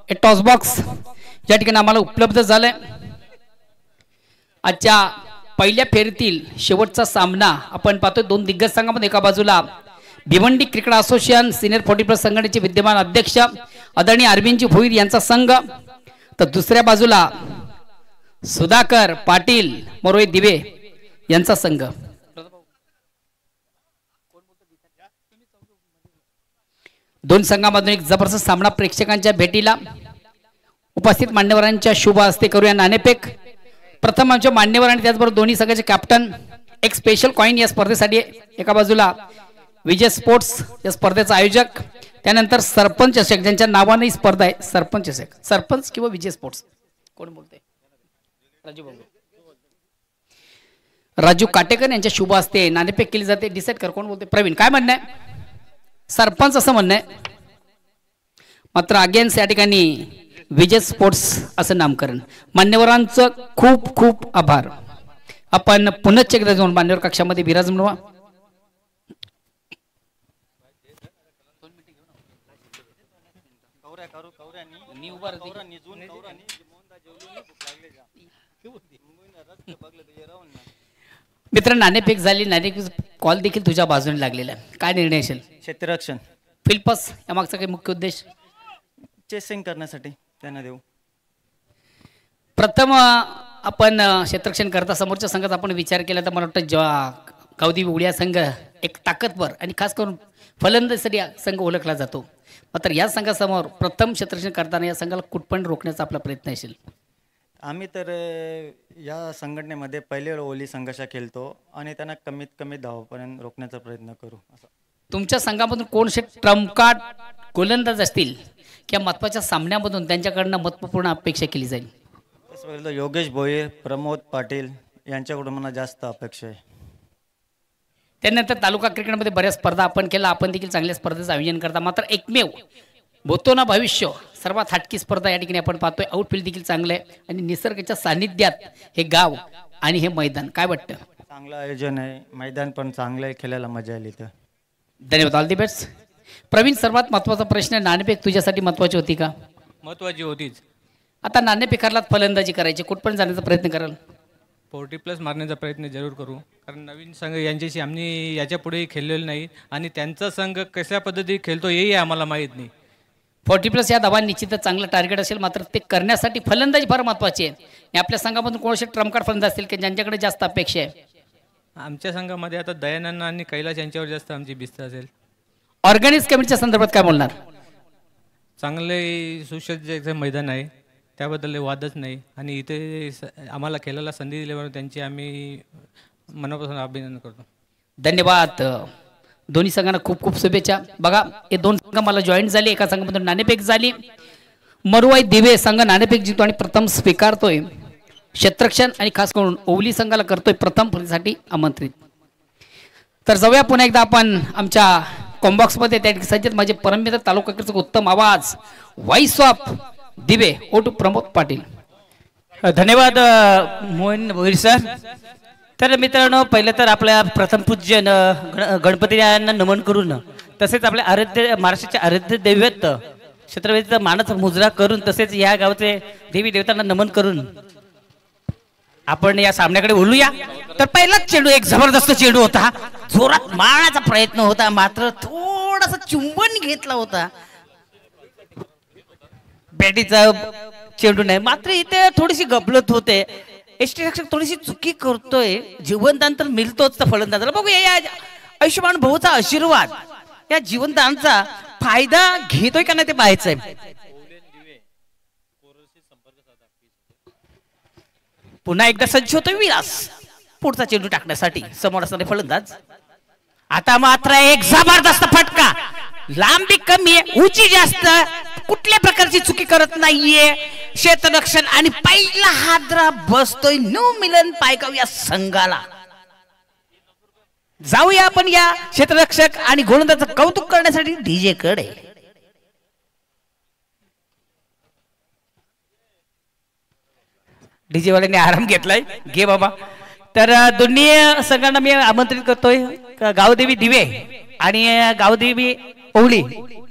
एक टॉस बॉक्स या ठिकाणी आम्हाला उपलब्ध झालाय. आजच्या पहिल्या फेरीतील शेवटचा सामना आपण पाहतोय. दोन दिग्गज संघामध्ये एका बाजूला भिवंडी क्रिकेट असोसिएशन सिनियर 40+ संघटनेचे विद्यमान अध्यक्ष आदरणीय अरविंदजी भोईर यांचा संघ, तर दुसऱ्या बाजूला सुधाकर पाटील मरोई दिवे यांचा संघ. दोन संघांमधून एक जबरदस्त सामना प्रेक्षकांच्या भेटीला उपस्थित मान्यवरांच्या शुभ हस्ते करूया नाणेफेक. प्रथम आमच्या मान्यवर आणि त्याचबरोबर दोन्ही संघाचे कॅप्टन एक स्पेशल कॉइन या स्पर्धेसाठी. एका बाजूला विजय स्पोर्ट्स या स्पर्धेचा आयोजक, त्यानंतर सरपंच चषक ज्यांच्या नावाने ही स्पर्धा आहे, सरपंच चषक, सरपंच किंवा विजय स्पोर्ट्स कोण बोलते, राजू भाऊ, राजू काटेकर यांच्या शुभ हस्ते नाणेफेक केली जाते. डिसाईड कर कोण बोलते. प्रवीण काय म्हणणं आहे? सरपंच असं म्हणणं आहे, मात्र अगेन्स्ट या ठिकाणी विजय स्पोर्ट्स असं नामकरण. मान्यवरांचं खूप खूप आभार. आपण पुनश्च एकदा जाऊन मान्यवर कक्षामध्ये विराजमान व्हा. मित्र नाणेफेक झाली, नाणेफेक कॉल देखील तुझ्या बाजूने लागलेला आहे. काय निर्णय असेल? क्षेत्ररक्षण फिल्पस या मागचा काही मुख्य उद्देश? चेसिंग करण्यासाठी त्यांना देऊ. प्रथम आपण क्षेत्ररक्षण करता समोरच्या संघात आपण विचार केला तर मला वाटतं गावदेवी उड्या संघ एक ताकदवर आणि खास करून फलंदाजीसाठी संघ ओळखला जातो. मात्र या संघासमोर प्रथम क्षेत्ररक्षण करताना या संघाला कुठपण रोखण्याचा आपला प्रयत्न असेल. आम्ही तर या संघटनेमध्ये पहिली वेळ ओली संघर्षा खेळतो आणि त्यांना कमीत कमी धावापर्यंत रोखण्याचा प्रयत्न करू. असं तुमच्या संघामधून कोणते ट्रम्पकार्ड गोलंदाज असतील किंवा महत्त्वाच्या सामन्यामधून त्यांच्याकडनं महत्त्वपूर्ण अपेक्षा केली जाईल? तसं बघितलं योगेश भोईर, प्रमोद पाटील यांच्याकडून मला जास्त अपेक्षा आहे. त्यानंतर तालुका क्रिकेटमध्ये बऱ्याच स्पर्धा आपण केल्या, आपण देखील चांगल्या स्पर्धेचं आयोजन करता. मात्र एकमेव बोतोना भविष्य सर्वात हटकी स्पर्धा या ठिकाणी आपण पाहतोय. आउटफील्ड देखील चांगलं आहे आणि निसर्गाच्या सानिध्यात हे गाव आणि हे मैदान. काय वाटतं? चांगलं आयोजन आहे, मैदान पण चांगलं आहे, खेळायला मजा आली. तर धन्यवाद. All the best. प्रवीण, सर्वात महत्त्वाचा प्रश्न, नाणेफेक तुझ्यासाठी महत्त्वाची होती का? महत्त्वाची होतीच. आता नाणेफेकाला फलंदाजी करायची, कुठपर्यंत जाण्याचा प्रयत्न कराल? 40+ मारण्याचा प्रयत्न जरूर करू, कारण नवीन संघ यांच्याशी आम्ही याच्या पुढेही खेळलेलो नाही आणि त्यांचा संघ कशा पद्धती खेळतो हेही आम्हाला माहीत नाही. 40+ या धावा निश्चितच चांगलं टार्गेट असेल, मात्र ते करण्यासाठी फलंदाजी फार महत्त्वाची आहे. आणि आपल्या संघामधून कोणते ट्रम्पकार्ड फलंदाज असतील की ज्यांच्याकडे जास्त अपेक्षा आहे? आमच्या संघामध्ये आता दयानंद आणि कैलाश यांच्यावर जास्त आमची भिस्त असेल. ऑर्गनाइज कमिटीच्या संदर्भात काय बोलणार? चांगले सुसज्ज मैदान आहे, त्याबद्दल वादच नाही आणि इथे आम्हाला खेळायला संधी दिल्यावर त्यांची आम्ही मनापासून अभिनंदन करतो. धन्यवाद. दोन्ही संघांना खूप खूप शुभेच्छा. बघा, हे दोन संघ मला जॉईन झाले, एका संघामधून नाणेफेक झाली. मरुवाई दिवे संघ नाणेफेक जिंकतो आणि प्रथम स्वीकारतोय क्षेत्ररक्षण आणि खास करून ओवली संघाला करतोय प्रथम साठी आमंत्रित. तर जाऊया पुन्हा एकदा आपण आमच्या कॉम्बॉक्समध्ये. त्या सज्जत माझे परममित्र तालुका उत्तम आवाज व्हॉइस ऑफ दिवे ओ टू प्रमोद पाटील. धन्यवाद मोहन भोईर सर. तर मित्रांनो, पहिलं तर आपल्या प्रथम पूज्य गणपती यांना नमन करून, तसेच आपल्या आराध्य महाराष्ट्राचे आराध्य दैवत छत्रपतीचा मानाचा मुजरा करून, तसेच या गावचे देवी देवतांना नमन करून आपण या सामन्याकडे बोलूया. तर पहिलाच चेंडू एक जबरदस्त चेंडू होता, जोरात मारण्याचा प्रयत्न होता, मात्र थोडासा चुंबन घेतला होता. बॅटीचा चेंडू नाही, मात्र इथे थोडीशी गफलत होते. यष्टीरक्षक थोडीशी चुकी करतोय. जीवनदान तर मिळतोच त्या फलंदाजाला. बघूया या आयुष्यमान भाऊचा आशीर्वाद या जीवनदानचा फायदा घेतोय का नाही ते पाहायचंय. पुन्हा एकदा सज्ज होतोय विलास पुढचा चेंडू टाकण्यासाठी. समोर असणारे फलंदाज. आता मात्र एक जबरदस्त फटका, लांबी कमी आहे, उंची जास्त, कुठल्या प्रकारची चुकी करत नाहीये क्षेत्ररक्षण आणि पहिला हादरा बसतोय न्यू मिलन पायगाव या संघाला. जाऊया आपण या क्षेत्ररक्षक आणि गोलंदाजाचं कौतुक करण्यासाठी डीजे कडे. डीजे वाल्यांनी आराम घेतलाय, घे बाबा. तर दोन्ही संघांना मी आमंत्रित करतोय, गावदेवी दिवे आणि गावदेवी ओवली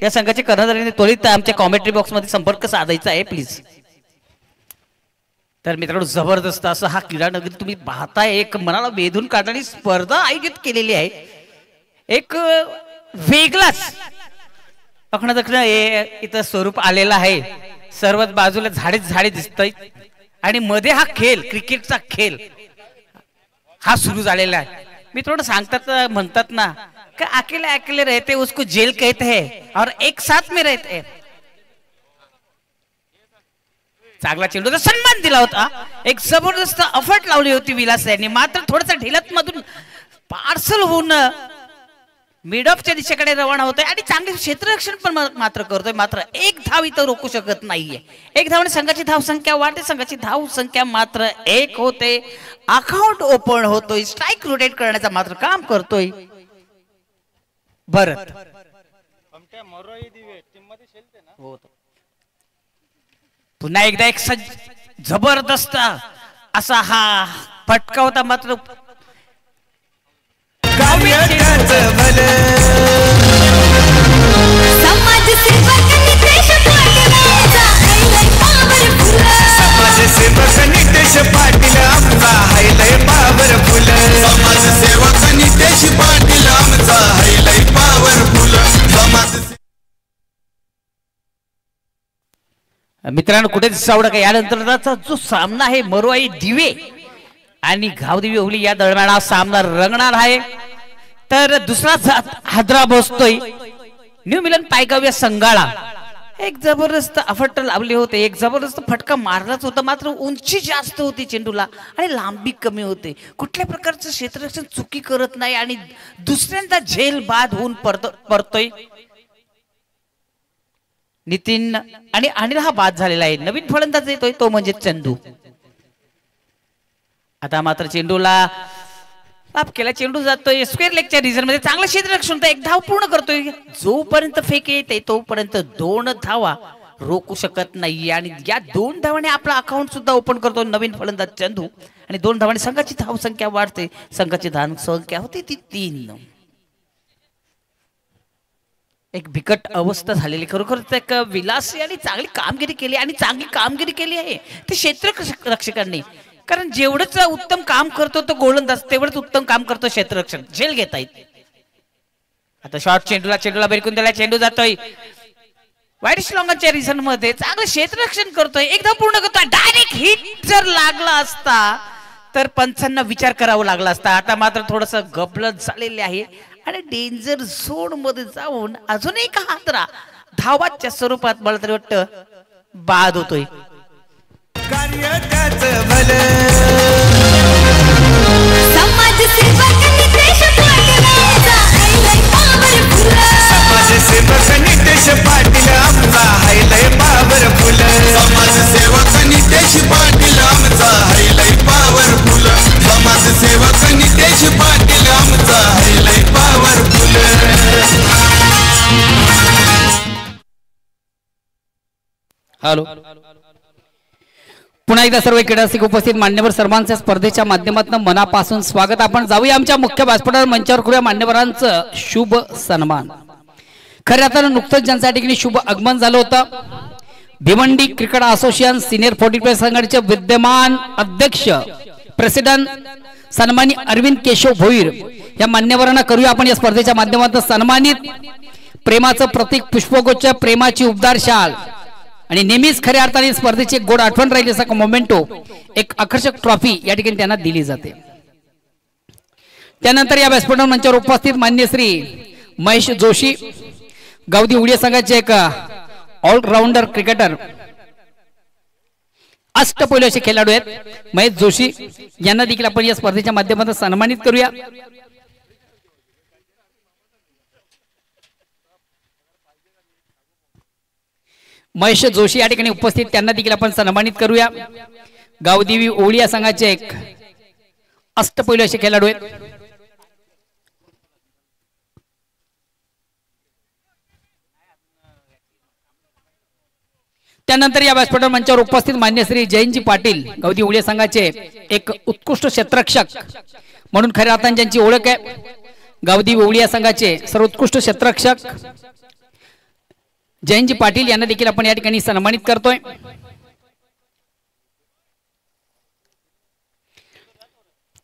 या संघाचे कर्णधारांनी त्वरित आमच्या कॉमेंट्री बॉक्स मध्ये संपर्क साधायचा आहे प्लीज. तर मित्रांनो, जबरदस्त असं हा क्रीडा नगरी तुम्ही पाहताय, एक मनाला वेधून काढणारी स्पर्धा आयोजित केलेली आहे. एक वेगळाच इथं स्वरूप आलेलं आहे. सर्वच बाजूला झाडेच झाडे दिसतंय आणि मध्ये हा खेळ, क्रिकेटचा खेळ हा सुरू झालेला आहे. मित्रांनो, सांगतात म्हणतात ना कि अकेले अकेले रहते उसको जेल कहते हैं और एक साथ में रहते हैं. चांगला चेंडूचा सन्मान दिला होता, एक जबरदस्त अफट लावली होती विलास यांनी, मात्र थोडंसं ढिलत मधून पार्सल होऊन मिड ऑफच्या दिशेकडे रवाना होतोय आणि चांगले क्षेत्ररक्षण पण मात्र करतोय. मात्र एक धाव इथं रोखू शकत नाहीये. एक धावने संघाची धाव संख्या वाढते, संघाची धाव संख्या मात्र एक होते. अकाउंट ओपन होतोय, स्ट्राईक रोटेट करण्याचा मात्र काम करतोय भरत. पुन्हा एकदा एक जबरदस्त असा हा फटका होता, मात्र समाज मित्रांनो कुठेच सावड का यानंतरचा जो सामना आहे मरुआई दिवे आणि गावदेवी ओवली या दरम्यान हा सामना रंगणार आहे. तर दुसरा हादरा बसतोय न्यू मिलन पायगाव या संघाला. एक जबरदस्त अफट लावले होते, एक जबरदस्त फटका मारलाच होता, मात्र उंची जास्त होती चेंडूला आणि लांबी कमी होते. कुठल्या प्रकारचं क्षेत्ररक्षण चुकी करत नाही आणि दुसऱ्यांदा झेल बाद होऊन परतोय नितीन आणि अनिल हा बाद झालेला आहे. नवीन फलंदाज येतोय तो म्हणजे चंदू. आता मात्र चेंडूला लाभ केला, चेंडू जातोय स्क्वेअर लेगच्या रिजन मध्ये. चांगलं क्षेत्ररक्षण होतं, एक धाव पूर्ण करतोय. जोपर्यंत फेक येते तोपर्यंत 2 धावा रोखू शकत नाही आणि या 2 धावाने आपला अकाउंट सुद्धा ओपन करतो नवीन फलंदाज चंदू. आणि 2 धावाने संघाची धाव संख्या वाढते. संघाची धाव संख्या होती ती 3. एक बिकट अवस्था झालेली, खरोखर एक विलासी आणि चांगली कामगिरी केली आणि चांगली कामगिरी केली आहे ते क्षेत्ररक्षकांनी. कारण जेवढंच उत्तम काम करतो तो गोलंदाज तेवढंच उत्तम काम करतो क्षेत्ररक्षण. झेल घेता येत. आता शॉर्ट चेंडूला बेरकून दिला, चेंडू जातोय वाईट लॉंगच्या रिझन मध्ये. चांगलं क्षेत्ररक्षण करतोय, एकदा पूर्ण करतोय. डायरेक्ट हिट जर लागला असता तर पंचांना विचार करावा लागला असता. आता मात्र थोडस गफलत झालेले आहे आणि डेंजर झोन मध्ये जाऊन अजून एक हादरा धावाच्या स्वरूपात मला तरी वाटतं बाद होतोय. कार्य त्याचं भलं समाजसेवक नितेश पाटील आमचा हायलय पॉवरफुल. समाजसेवक नितेश पाटील आमचा हायलय पॉवरफुल. समाजसेवक नितेश पाटील आमचा हायलय पॉवरफुल. हॅलो, पुन्हा एकदा सर्व क्रीडारसिक उपस्थित मान्यवर सर्वांच्या स्पर्धेच्या माध्यमातून मनापासून स्वागत. आपण जाऊया आमच्या मुख्य व्यासपीठावर, मंचावर करूया मान्यवरांचं शुभ सन्मान. खऱ्या अर्थानं नुकतंच ज्यांच्या ठिकाणी शुभ आगमन झालं होतं, भिवंडी क्रिकेट असोसिएशन सिनियर 40 संघटनेचे विद्यमान अध्यक्ष प्रेसिडेंट सन्मानी अरविंद केशव भोईर या मान्यवरांना करूया आपण या स्पर्धेच्या माध्यमातून सन्मानित. प्रेमाचं प्रतीक पुष्पगुच्छ, प्रेमाची उबदार शाल आणि नेहमीच खऱ्या अर्थाने स्पर्धेची एक गोड आठवण राहील असा मोमेंटो, एक आकर्षक ट्रॉफी या ठिकाणी त्यांना दिली जाते. त्यानंतर या व्यासपीठावर मंचावर उपस्थित मान्य श्री महेश जोशी, गावदी उडिया संघाचे एक ऑलराऊंडर क्रिकेटर, अष्टपैलू असे खेळाडू आहेत महेश जोशी यांना देखील आपण या स्पर्धेच्या माध्यमातून सन्मानित करूया. महेश जोशी या ठिकाणी उपस्थित, त्यांना देखील आपण सन्मानित करूया. गावदेवी ओवळी संघाचे एक अष्टपैलू असे खेळाडू आहेत. त्यानंतर या व्यासपीठावर मंचावर उपस्थित मान्य श्री जयंतजी पाटील, गावदी ओवळी संघाचे एक उत्कृष्ट क्षेत्ररक्षक म्हणून खऱ्या अर्थाने ज्यांची ओळख आहे. गावदी ओवळी संघाचे सर्वोत्कृष्ट क्षेत्ररक्षक जयंतजी पाटील यांना देखील आपण या ठिकाणी सन्मानित करतोय.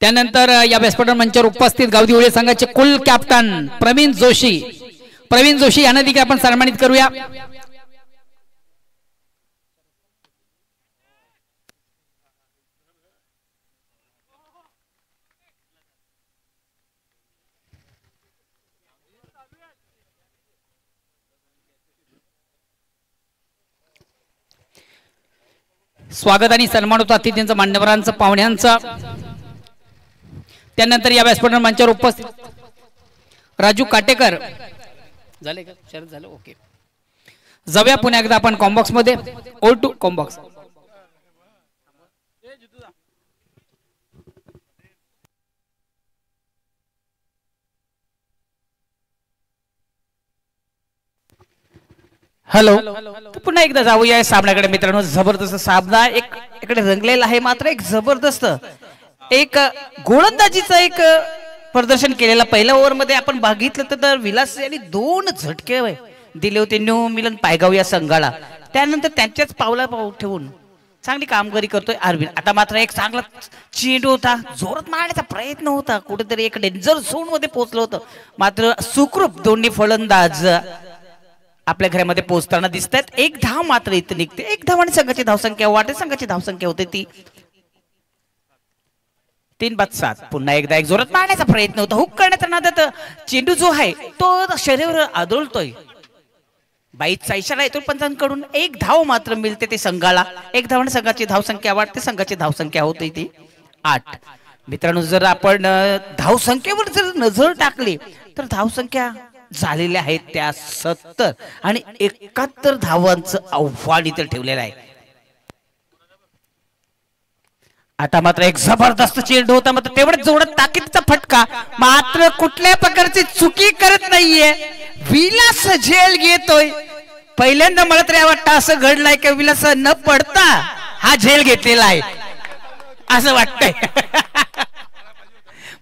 त्यानंतर या व्यासपीठावर मंचावर उपस्थित गावदी ओवळी संघाचे कुल कॅप्टन प्रवीण जोशी यांना देखील आपण सन्मानित करूया. स्वागत आणि सन्मान होता अतिथींचं, मान्यवरांचं, पाहुण्यांचं. त्यानंतर या व्यासपीठावर मंचावर उपस्थित राजू काटेकर झाले का? शरद झालं, ओके. जाऊया पुन्हा एकदा आपण कॉम्बॉक्स मध्ये, ओल टू कॉम्बॉक्स. हॅलो, पुन्हा एकदा जाऊया सामन्याकडे मित्रांनो. जबरदस्त सामना इकडे रंगलेला आहे, मात्र एक जबरदस्त एक गोलंदाजीचं एक प्रदर्शन केलेला. पहिल्या ओव्हर मध्ये आपण बघितलं तर विलास यांनी 2 झटके दिले होते न्यू मिलन पायगाव या संघाला. त्यानंतर त्यांच्याच पावला पाऊल ठेवून चांगली कामगिरी करतोय अरविंद. आता मात्र एक चांगला चेंडू होता, जोरात मारण्याचा प्रयत्न होता, कुठेतरी एक डेंजर झोन मध्ये पोहोचलं होतं, मात्र सुखरूप दोन्ही फलंदाज आपल्या घरामध्ये पोहोचताना दिसतात. एक धाव मात्र इथं निघते. एक धावाने संघाची धावसंख्या वाढते. संघाची धावसंख्या होते ती 3-7. पुन्हा एकदा एक जोरात मारण्याचा प्रयत्न होता. हुक करण्याचा नादात चेंडू जो आहे तो शरीरावर आदळतोय. बाईचा इशारा येतो पंचांकडून. एक धाव मात्र मिळते ते संघाला. एक धावाने संघाची धावसंख्या वाढते. संघाची धावसंख्या होते ती 8. मित्रांनो, जर आपण धावसंख्येवर जर नजर टाकली तर धावसंख्या झालेल्या आहेत त्या 70 आणि 71 धावांचं आव्हान इथं ठेवलेलं आहे. आता मात्र एक जबरदस्त चेंडू होता. मात्र तेवढ्याच जोरात ताकीदचा फटका. मात्र कुठल्या प्रकारची चुकी करत नाहीये. विलास झेल घेतोय. पहिल्यांदा मला तरी वाटतं असं घडलंय की विलास न पडता हा झेल घेतलेला आहे असं वाटतंय.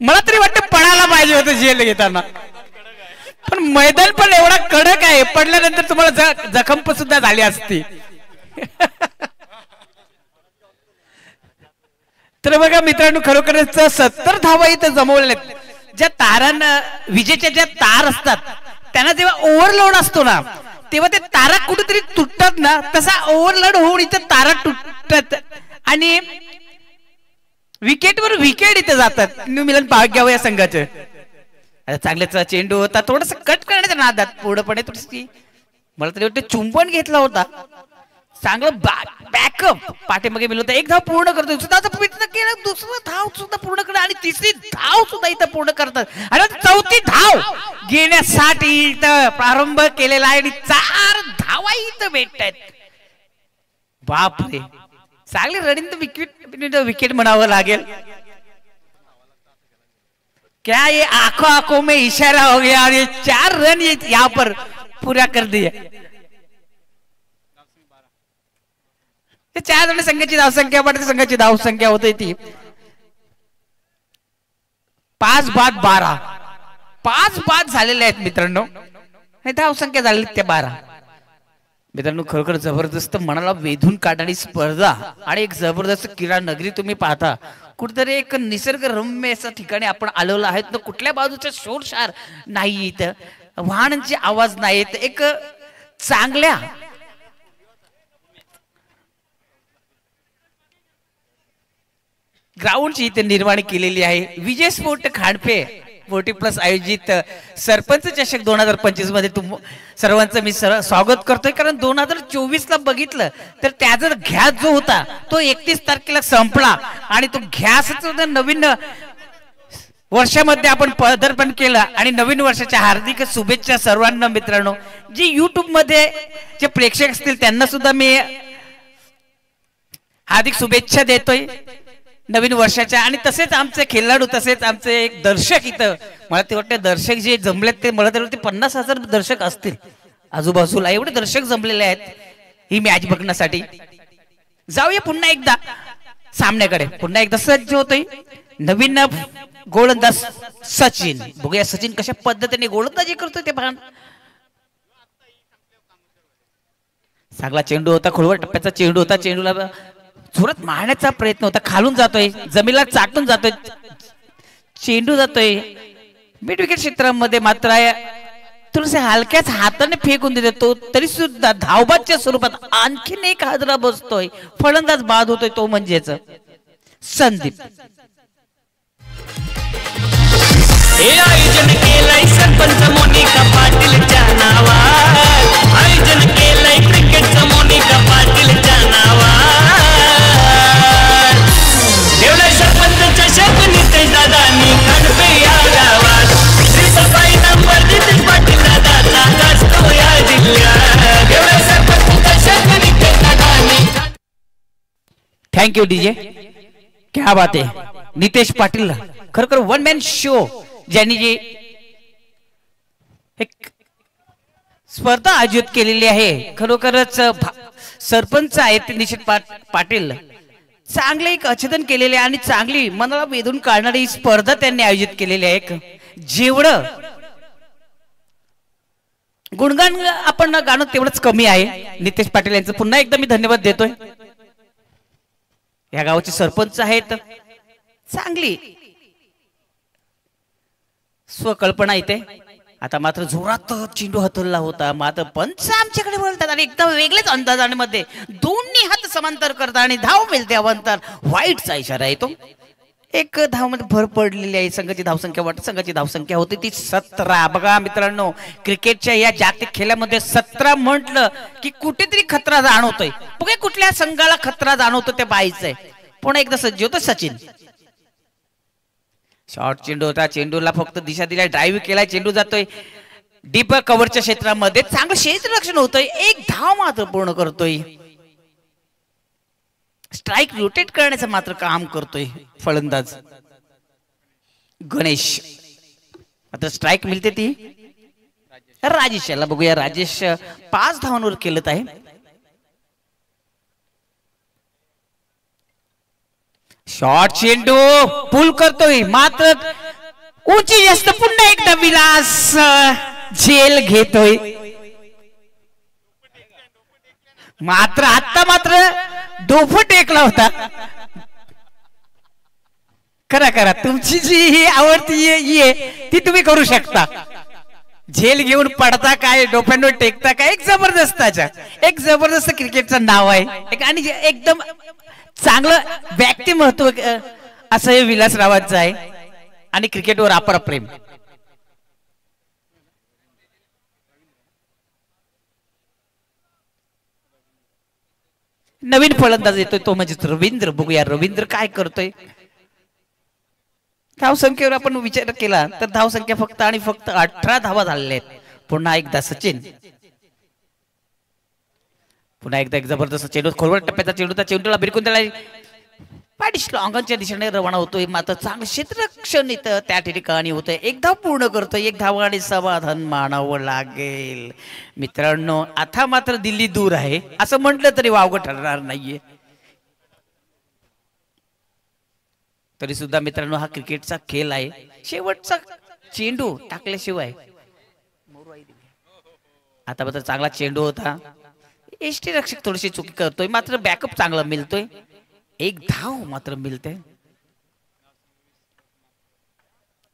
मला तरी वाटतं पडायला पाहिजे होतं झेल घेताना. पण मैदान पण एवढा कडक आहे. पडल्यानंतर तुम्हाला जखम सुद्धा झाली असती. तर बघा मित्रांनो, खरोखरच 70 धावा इथं जमवल्या. ज्या तारांना विजेच्या ज्या तार असतात त्यांना जेव्हा ओव्हरलोड असतो ना तेव्हा ते तारा कुठेतरी तुटतात ना, तसा ओव्हरलोड होऊन इथं तारा तुटतात आणि विकेटवर विकेट इथं जातात. न्यू मिलन भाग घ्यावं या संघाचं. चांगल्याचा चेंडू होता. थोडस कट करण्याच्या नादात पूर्णपणे थोडीशी मला तरी वाटतं चुंबन घेतला होता. चांगलं बॅकअप पाठीमागे मिळवता. एक धाव पूर्ण करतो. प्रयत्न केला. दुसरं धाव सुद्धा पूर्ण करतात आणि तिसरी धाव सुद्धा इथं पूर्ण करतात आणि चौथी धाव घेण्यासाठी इथं प्रारंभ केलेला आहे आणि 4 धावा इथं भेटतात. बापरे, चांगली रनिंग विकेट म्हणावं लागेल. क्या ये आंखों आंखों में इशारा हो गया और ये 4 रन ये यहाँ पर पूरा कर दिए. 4 जण संघाची धावसंख्या वाढते. संघाची धावसंख्या होते ती 5 बाद 12. 5 बाद झालेले आहेत मित्रांनो. धावसंख्या झालेली त्या 12. मित्रांनो, खरोखर जबरदस्त मनाला वेधून काढणारी स्पर्धा आणि एक जबरदस्त क्रीडा नगरी तुम्ही पाहता. कुठेतरी एक निसर्गरम्य असं ठिकाणी आपण आलेलो आहेत. तर कुठल्या बाजूचा शोरशार नाही, इथं वाहनांचे आवाज नाहीत. एक चांगल्या ग्राउंडची इथे निर्माण केलेली आहे. विजय स्पोर्ट खांडपे 40+ आयोजित सरपंच चषक 2025 मध्ये सर्वांचं मी स्वागत करतोय. कारण 2024 ला बघितलं तर त्याचा घ्यास जो होता तो 31 तारखेला संपला आणि तो घ्यास नवीन वर्षामध्ये आपण पदार्पण केलं आणि नवीन वर्षाच्या हार्दिक शुभेच्छा सर्वांना. मित्रांनो, जे युट्यूब मध्ये जे प्रेक्षक असतील त्यांना सुद्धा मी हार्दिक शुभेच्छा देतोय नवीन वर्षाच्या. आणि तसेच आमचे खेळाडू, तसेच आमचे एक दर्शक इथं मला ते वाटतं दर्शक जे जमलेत ते मला ते वाटते 50,000 दर्शक असतील आजूबाजूला. एवढे दर्शक जमलेले आहेत ही मॅच बघण्यासाठी. जाऊया पुन्हा एकदा सामन्याकडे. पुन्हा एकदा सज्ज होतोय नवीन गोलंदाज सचिन. बघूया सचिन कशा पद्धतीने गोलंदाजी करतोय ते पाहून. चांगला चेंडू होता. खोलवर टप्प्याचा चेंडू होता. चेंडूला जोरात मारण्याचा प्रयत्न होता. खालून जातोय, जमिनीला चाटून जातोय, चेंडू जातोय मिड विकेट क्षेत्रामध्ये. मात्र थोडसे हलक्याच हाताने फेकून देतो तरी सुद्धा धावबादच्या स्वरूपात आणखीन एक हादरा बसतोय. फलंदाज बाद होतोय तो म्हणजेच संदीप. आयोजन केलंय सरपंच मोनिका पाटीलच्या नावात. आयोजन केलंय क्रिकेटचं मोनिका पाटीलच्या नावात. ठेवलंय सरपंच चषक नितेश दादांनी खांडपे या गावात. श्रीसफाई नंबर नितेश पाटील दादाचा गाजतो या जिल्ह्यात. ठेवलंय सरपंच चषक नितेश दादांनी. थँक्यू डीजे, क्या बात आहे. नितेश पाटील खरोखर वन मॅन शो ज्यांनी जी एक स्पर्धा आयोजित केलेली आहे. खरोखरच सरपंच आहेत निश्चित पाटील. चांगले एक आचरण केलेले आणि चांगली मनाला वेधून काढणारी स्पर्धा त्यांनी आयोजित केलेली आहे. जेवढं गुणगान आपण गाणं तेवढंच कमी आहे. नितेश पाटील यांचं पुन्हा एकदा मी धन्यवाद देतोय. या गावाचे सरपंच आहेत. चांगली स्वकल्पना इथे आता मात्र जोरात चेंडू हतरला होता, मात्र पंच आमच्याकडे बोलतात आणि एकदम वेगळेच अंदाजामध्ये दोन्ही हात समांतर करतात आणि धाव मिळते अवंतर. वाईटचा इशारा येतो. एक धावमध्ये भर पडलेली आहे. संघाची धावसंख्या वाटत संघाची धावसंख्या होती ती 17. बघा मित्रांनो, क्रिकेटच्या या जागतिक खेळामध्ये 17 म्हटलं की कुठेतरी खतरा जाणवतोय. बघा कुठल्या संघाला खतरा जाणवतो ते पाहायचंय. पुन्हा एकदा सज्ज होतं सचिन. शॉर्ट चेंडू होता, चेंडूला फक्त दिशा दिल्या, ड्राईव्ह केलाय, चेंडू जातोय डीप कव्हरच्या क्षेत्रामध्ये, चांगलं क्षेत्ररक्षण होतोय. एक धाव मात्र पूर्ण करतोय. स्ट्राइक रोटेट करण्याचं मात्र काम करतोय फलंदाज गणेश. आता स्ट्राइक मिळते ती राजेश याला. बघूया राजेश 5 धावांवर केलत आहे. शॉर्ट चेंडू पुल करतोय मात्र उंची जास्त. पुन्हा एकदा विलास झेल घेतोय. मात्र आता मात्र डोफं टेकला होता. करा करा, तुमची जी ही आवडती आहे ती तुम्ही करू शकता. झेल घेऊन पडता काय, डोफ्यांवर टेकता काय, एक जबरदस्त क्रिकेटचं नाव आहे. एक आणि एकदम चांगलं व्यक्तिमत्व असं हे विलासरावांचं आहे आणि क्रिकेटवर अपार प्रेम. नवीन फलंदाज येतोय तो म्हणजे रवींद्र. बघूया रवींद्र काय करतोय. धावसंख्येवर आपण विचार केला तर धावसंख्या फक्त आणि फक्त 18 धावा झालेल्या आहेत. पुन्हा एकदा सचिन. पुन्हा एकदा एक जबरदस्त चेंडू, खोलवर टप्प्याचा चेंडू, त्या चेंडूला बिरकून त्याला पाठीशी अंगांच्या दिशेने रवाना होतोय. मात्र चांगलं क्षेत्ररक्षण इथं त्या ठिकाणी होतंय. एक धाव पूर्ण करतोय. एक धाव आणि समाधान मानावं लागेल मित्रांनो. आता मात्र दिल्ली दूर आहे असं म्हटलं तरी वावगं ठरणार नाहीये. तरी सुद्धा मित्रांनो हा क्रिकेटचा खेळ आहे. शेवटचा चेंडू टाकल्याशिवाय आता मात्र चांगला चेंडू होता. एसटी रक्षक थोडीशी चुकी करतोय मात्र बॅकअप चांगला मिळतोय. एक धाव मात्र मिळते.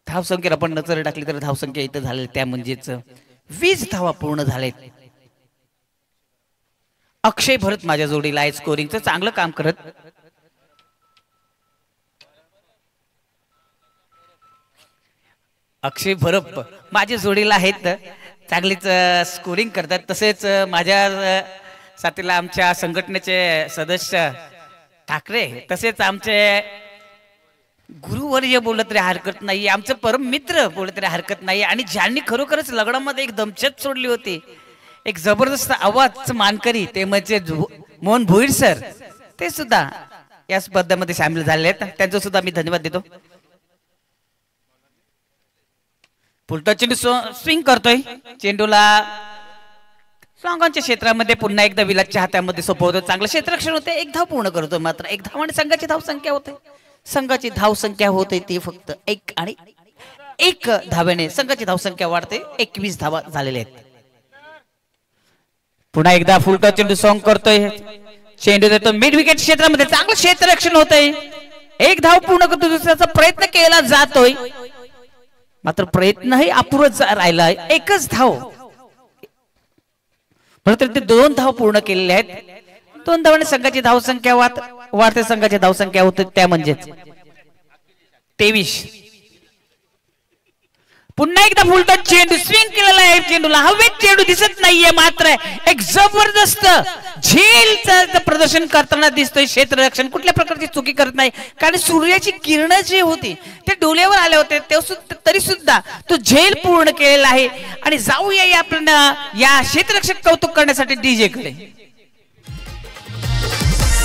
धावसंख्येवर आपण नजर टाकली तर धावसंख्या इथं झाली त्या म्हणजेच 20 धावा पूर्ण झालेत. अक्षय भरत माझ्या जोडीला आहे स्कोरिंगचं चांगलं काम करत. अक्षय भरत माझ्या जोडीला आहेत, चांगलीच स्कोरिंग करतात. तसेच माझ्या साथीला आमच्या संघटनेचे सदस्य ठाकरे, तसेच आमचे गुरुवर्य बोलत तरी हरकत नाही, आमचं परम मित्र बोलत तरी हरकत नाही. आणि ज्यांनी खरोखरच लग्नामध्ये एक दमछत सोडली होती, एक जबरदस्त आवाज मानकरी, ते म्हणजे मोहन भोईर सर, ते सुद्धा या स्पर्धेमध्ये सामील झाले आहेत. त्यांचा सुद्धा मी धन्यवाद देतो. पुलटा चेंडू स्विंग करतोय. चेंडूला स्वांगांच्या क्षेत्रामध्ये पुन्हा एकदा विलासच्या हातामध्ये सोपवतो. चांगलं क्षेत्ररक्षण होते. एक धाव पूर्ण करतो. मात्र एक धाव आणि संघाची धावसंख्या होते. संघाची धावसंख्या होते ती फक्त 1 आणि 1 धावेने संघाची धावसंख्या वाढते. 21 धावा झालेल्या आहेत. पुन्हा एकदा फुलटा चेंडू सॉंग करतोय. चेंडू देतो मिड विकेट क्षेत्रामध्ये. चांगलं क्षेत्ररक्षण होतंय. एक धाव पूर्ण करतो. दुसऱ्याचा प्रयत्न केला जातोय मात्र प्रयत्नही अपुराच राहिलाय. एकच धाव, ते 2 धाव पूर्ण केलेले आहेत. 2 धावांनी संघाची धावसंख्या वाढते. संघाची धावसंख्या होते त्या म्हणजेच 23. पुन्हा एकदा फुलटा चेंडू स्विंग केलेला आहे. चेंडूला हवेत चेंडू दिसत नाहीये मात्र एक जबरदस्त झेलचं प्रदर्शन करताना दिसतोय. क्षेत्ररक्षण कुठल्या प्रकारची चुकी करत नाही, कारण सूर्याची किरण जी होती ते डोळ्यावर आले होते तरी सुद्धा तो झेल पूर्ण केलेला आहे. आणि जाऊया आपण या क्षेत्ररक्षक कौतुक करण्यासाठी डीजे कडे.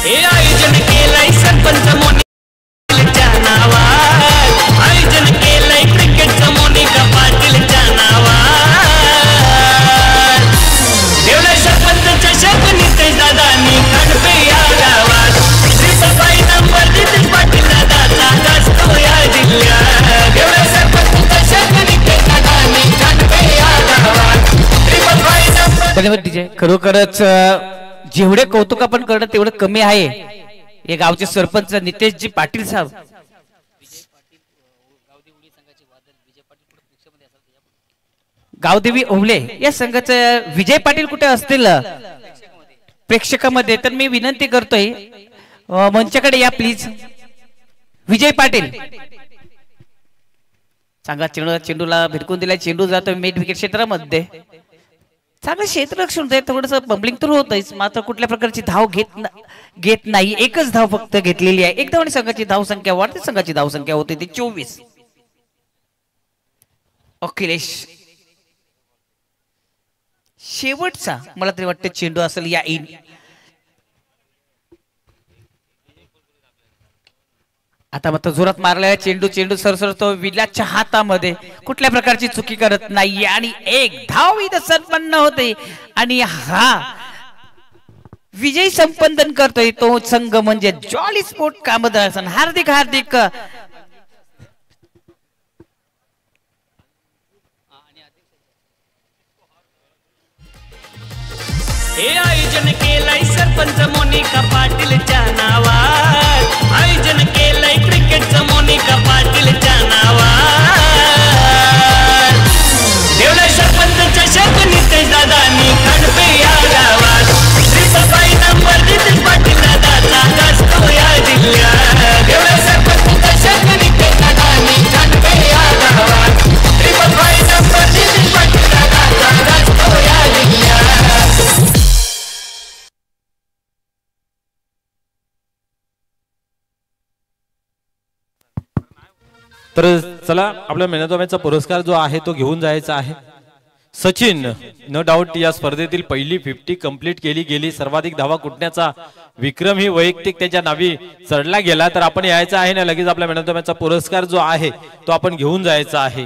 हे आयोजन केलंय सरपंच मोनिका नावात, आयोजन केलंय क्रिकेटचं मोनिका पाटीलच्या नावात. ठेवलंय सरपंच चषक नितेश दादांनी कडपे या गावात. श्रीसफाई नंबर नितेश पाटील दादाचा गाजतो या जिल्ह्यात. ठेवलंय सरपंच चषक नितेश दादांनी कडपे या गावात. श्रीसफाई नंबर. धन्यवाद डीजे. खरोखरच जेवढे कौतुक आपण करणं तेवढं कमी आहे. हे गावचे सरपंच नितेशजी पाटील साहेब, गावदेवी ओवले या संघाचे विजय पाटील कुठे असतील प्रेक्षकामध्ये, तर मी विनंती करतोय मंचाकडे या प्लीज. विजय पाटील चांगला चेंडूला भिरकून दिला, चेंडू जातो मिड विकेट क्षेत्रामध्ये. चांगलं क्षेत्ररक्षण होतंय, थोडस बंबलिंग तर होतच, मात्र कुठल्या प्रकारची धाव घेत नाही. एकच धाव फक्त घेतलेली आहे. एक धावाने संघाची धाव संख्या वाढते, संघाची धाव संख्या होते ती 24. अखिलेश शेवटचा मला तरी वाटतं चेंडू असेल या इन. आता मात्र जोरात मारलेला चेंडू सरसरतो विलाच्या हातामध्ये, कुठल्या प्रकारची चुकी करत नाही आणि एक धाव इथं संपन्न होते आणि हा विजय संपन्न करतोय तो संघ म्हणजे जॉली स्पोर्ट कामदार. हार्दिक हार्दिक हे आयोजन केलंय सरपंच मोनिका पाटीलच्या नावात, आयोजन केलंय क्रिकेटचं मोनिका पाटीलच्या नावात. ठेवलंय सरपंच चषक नितेश दादांनी खडपे या गावात, रिपाबाई नंबर नितेश पाटील दादाचा गाजतो या जिल्ह्यात. ठेवलंय सरपंच चषक नितेश दादांनी खडपे या गावात, रिपाबाई नंबर नितेश पाटील दादाचा गाजतो या जिल्ह्यात. तर चला आपल्या मॅन ऑफ द मॅचचा पुरस्कार जो आहे तो घेऊन जायचा आहे. सचिन नो डाऊट या स्पर्धेतील पहिली 50 कंप्लीट केली गेली. सर्वाधिक धावा कुटण्याचा विक्रम ही वैयक्तिक त्याच्या नावी चढला गेला. तर आपण यायचं आहे ना लगेच आपल्या मॅन ऑफ द मॅचचा पुरस्कार जो आहे तो आपण घेऊन जायचा आहे.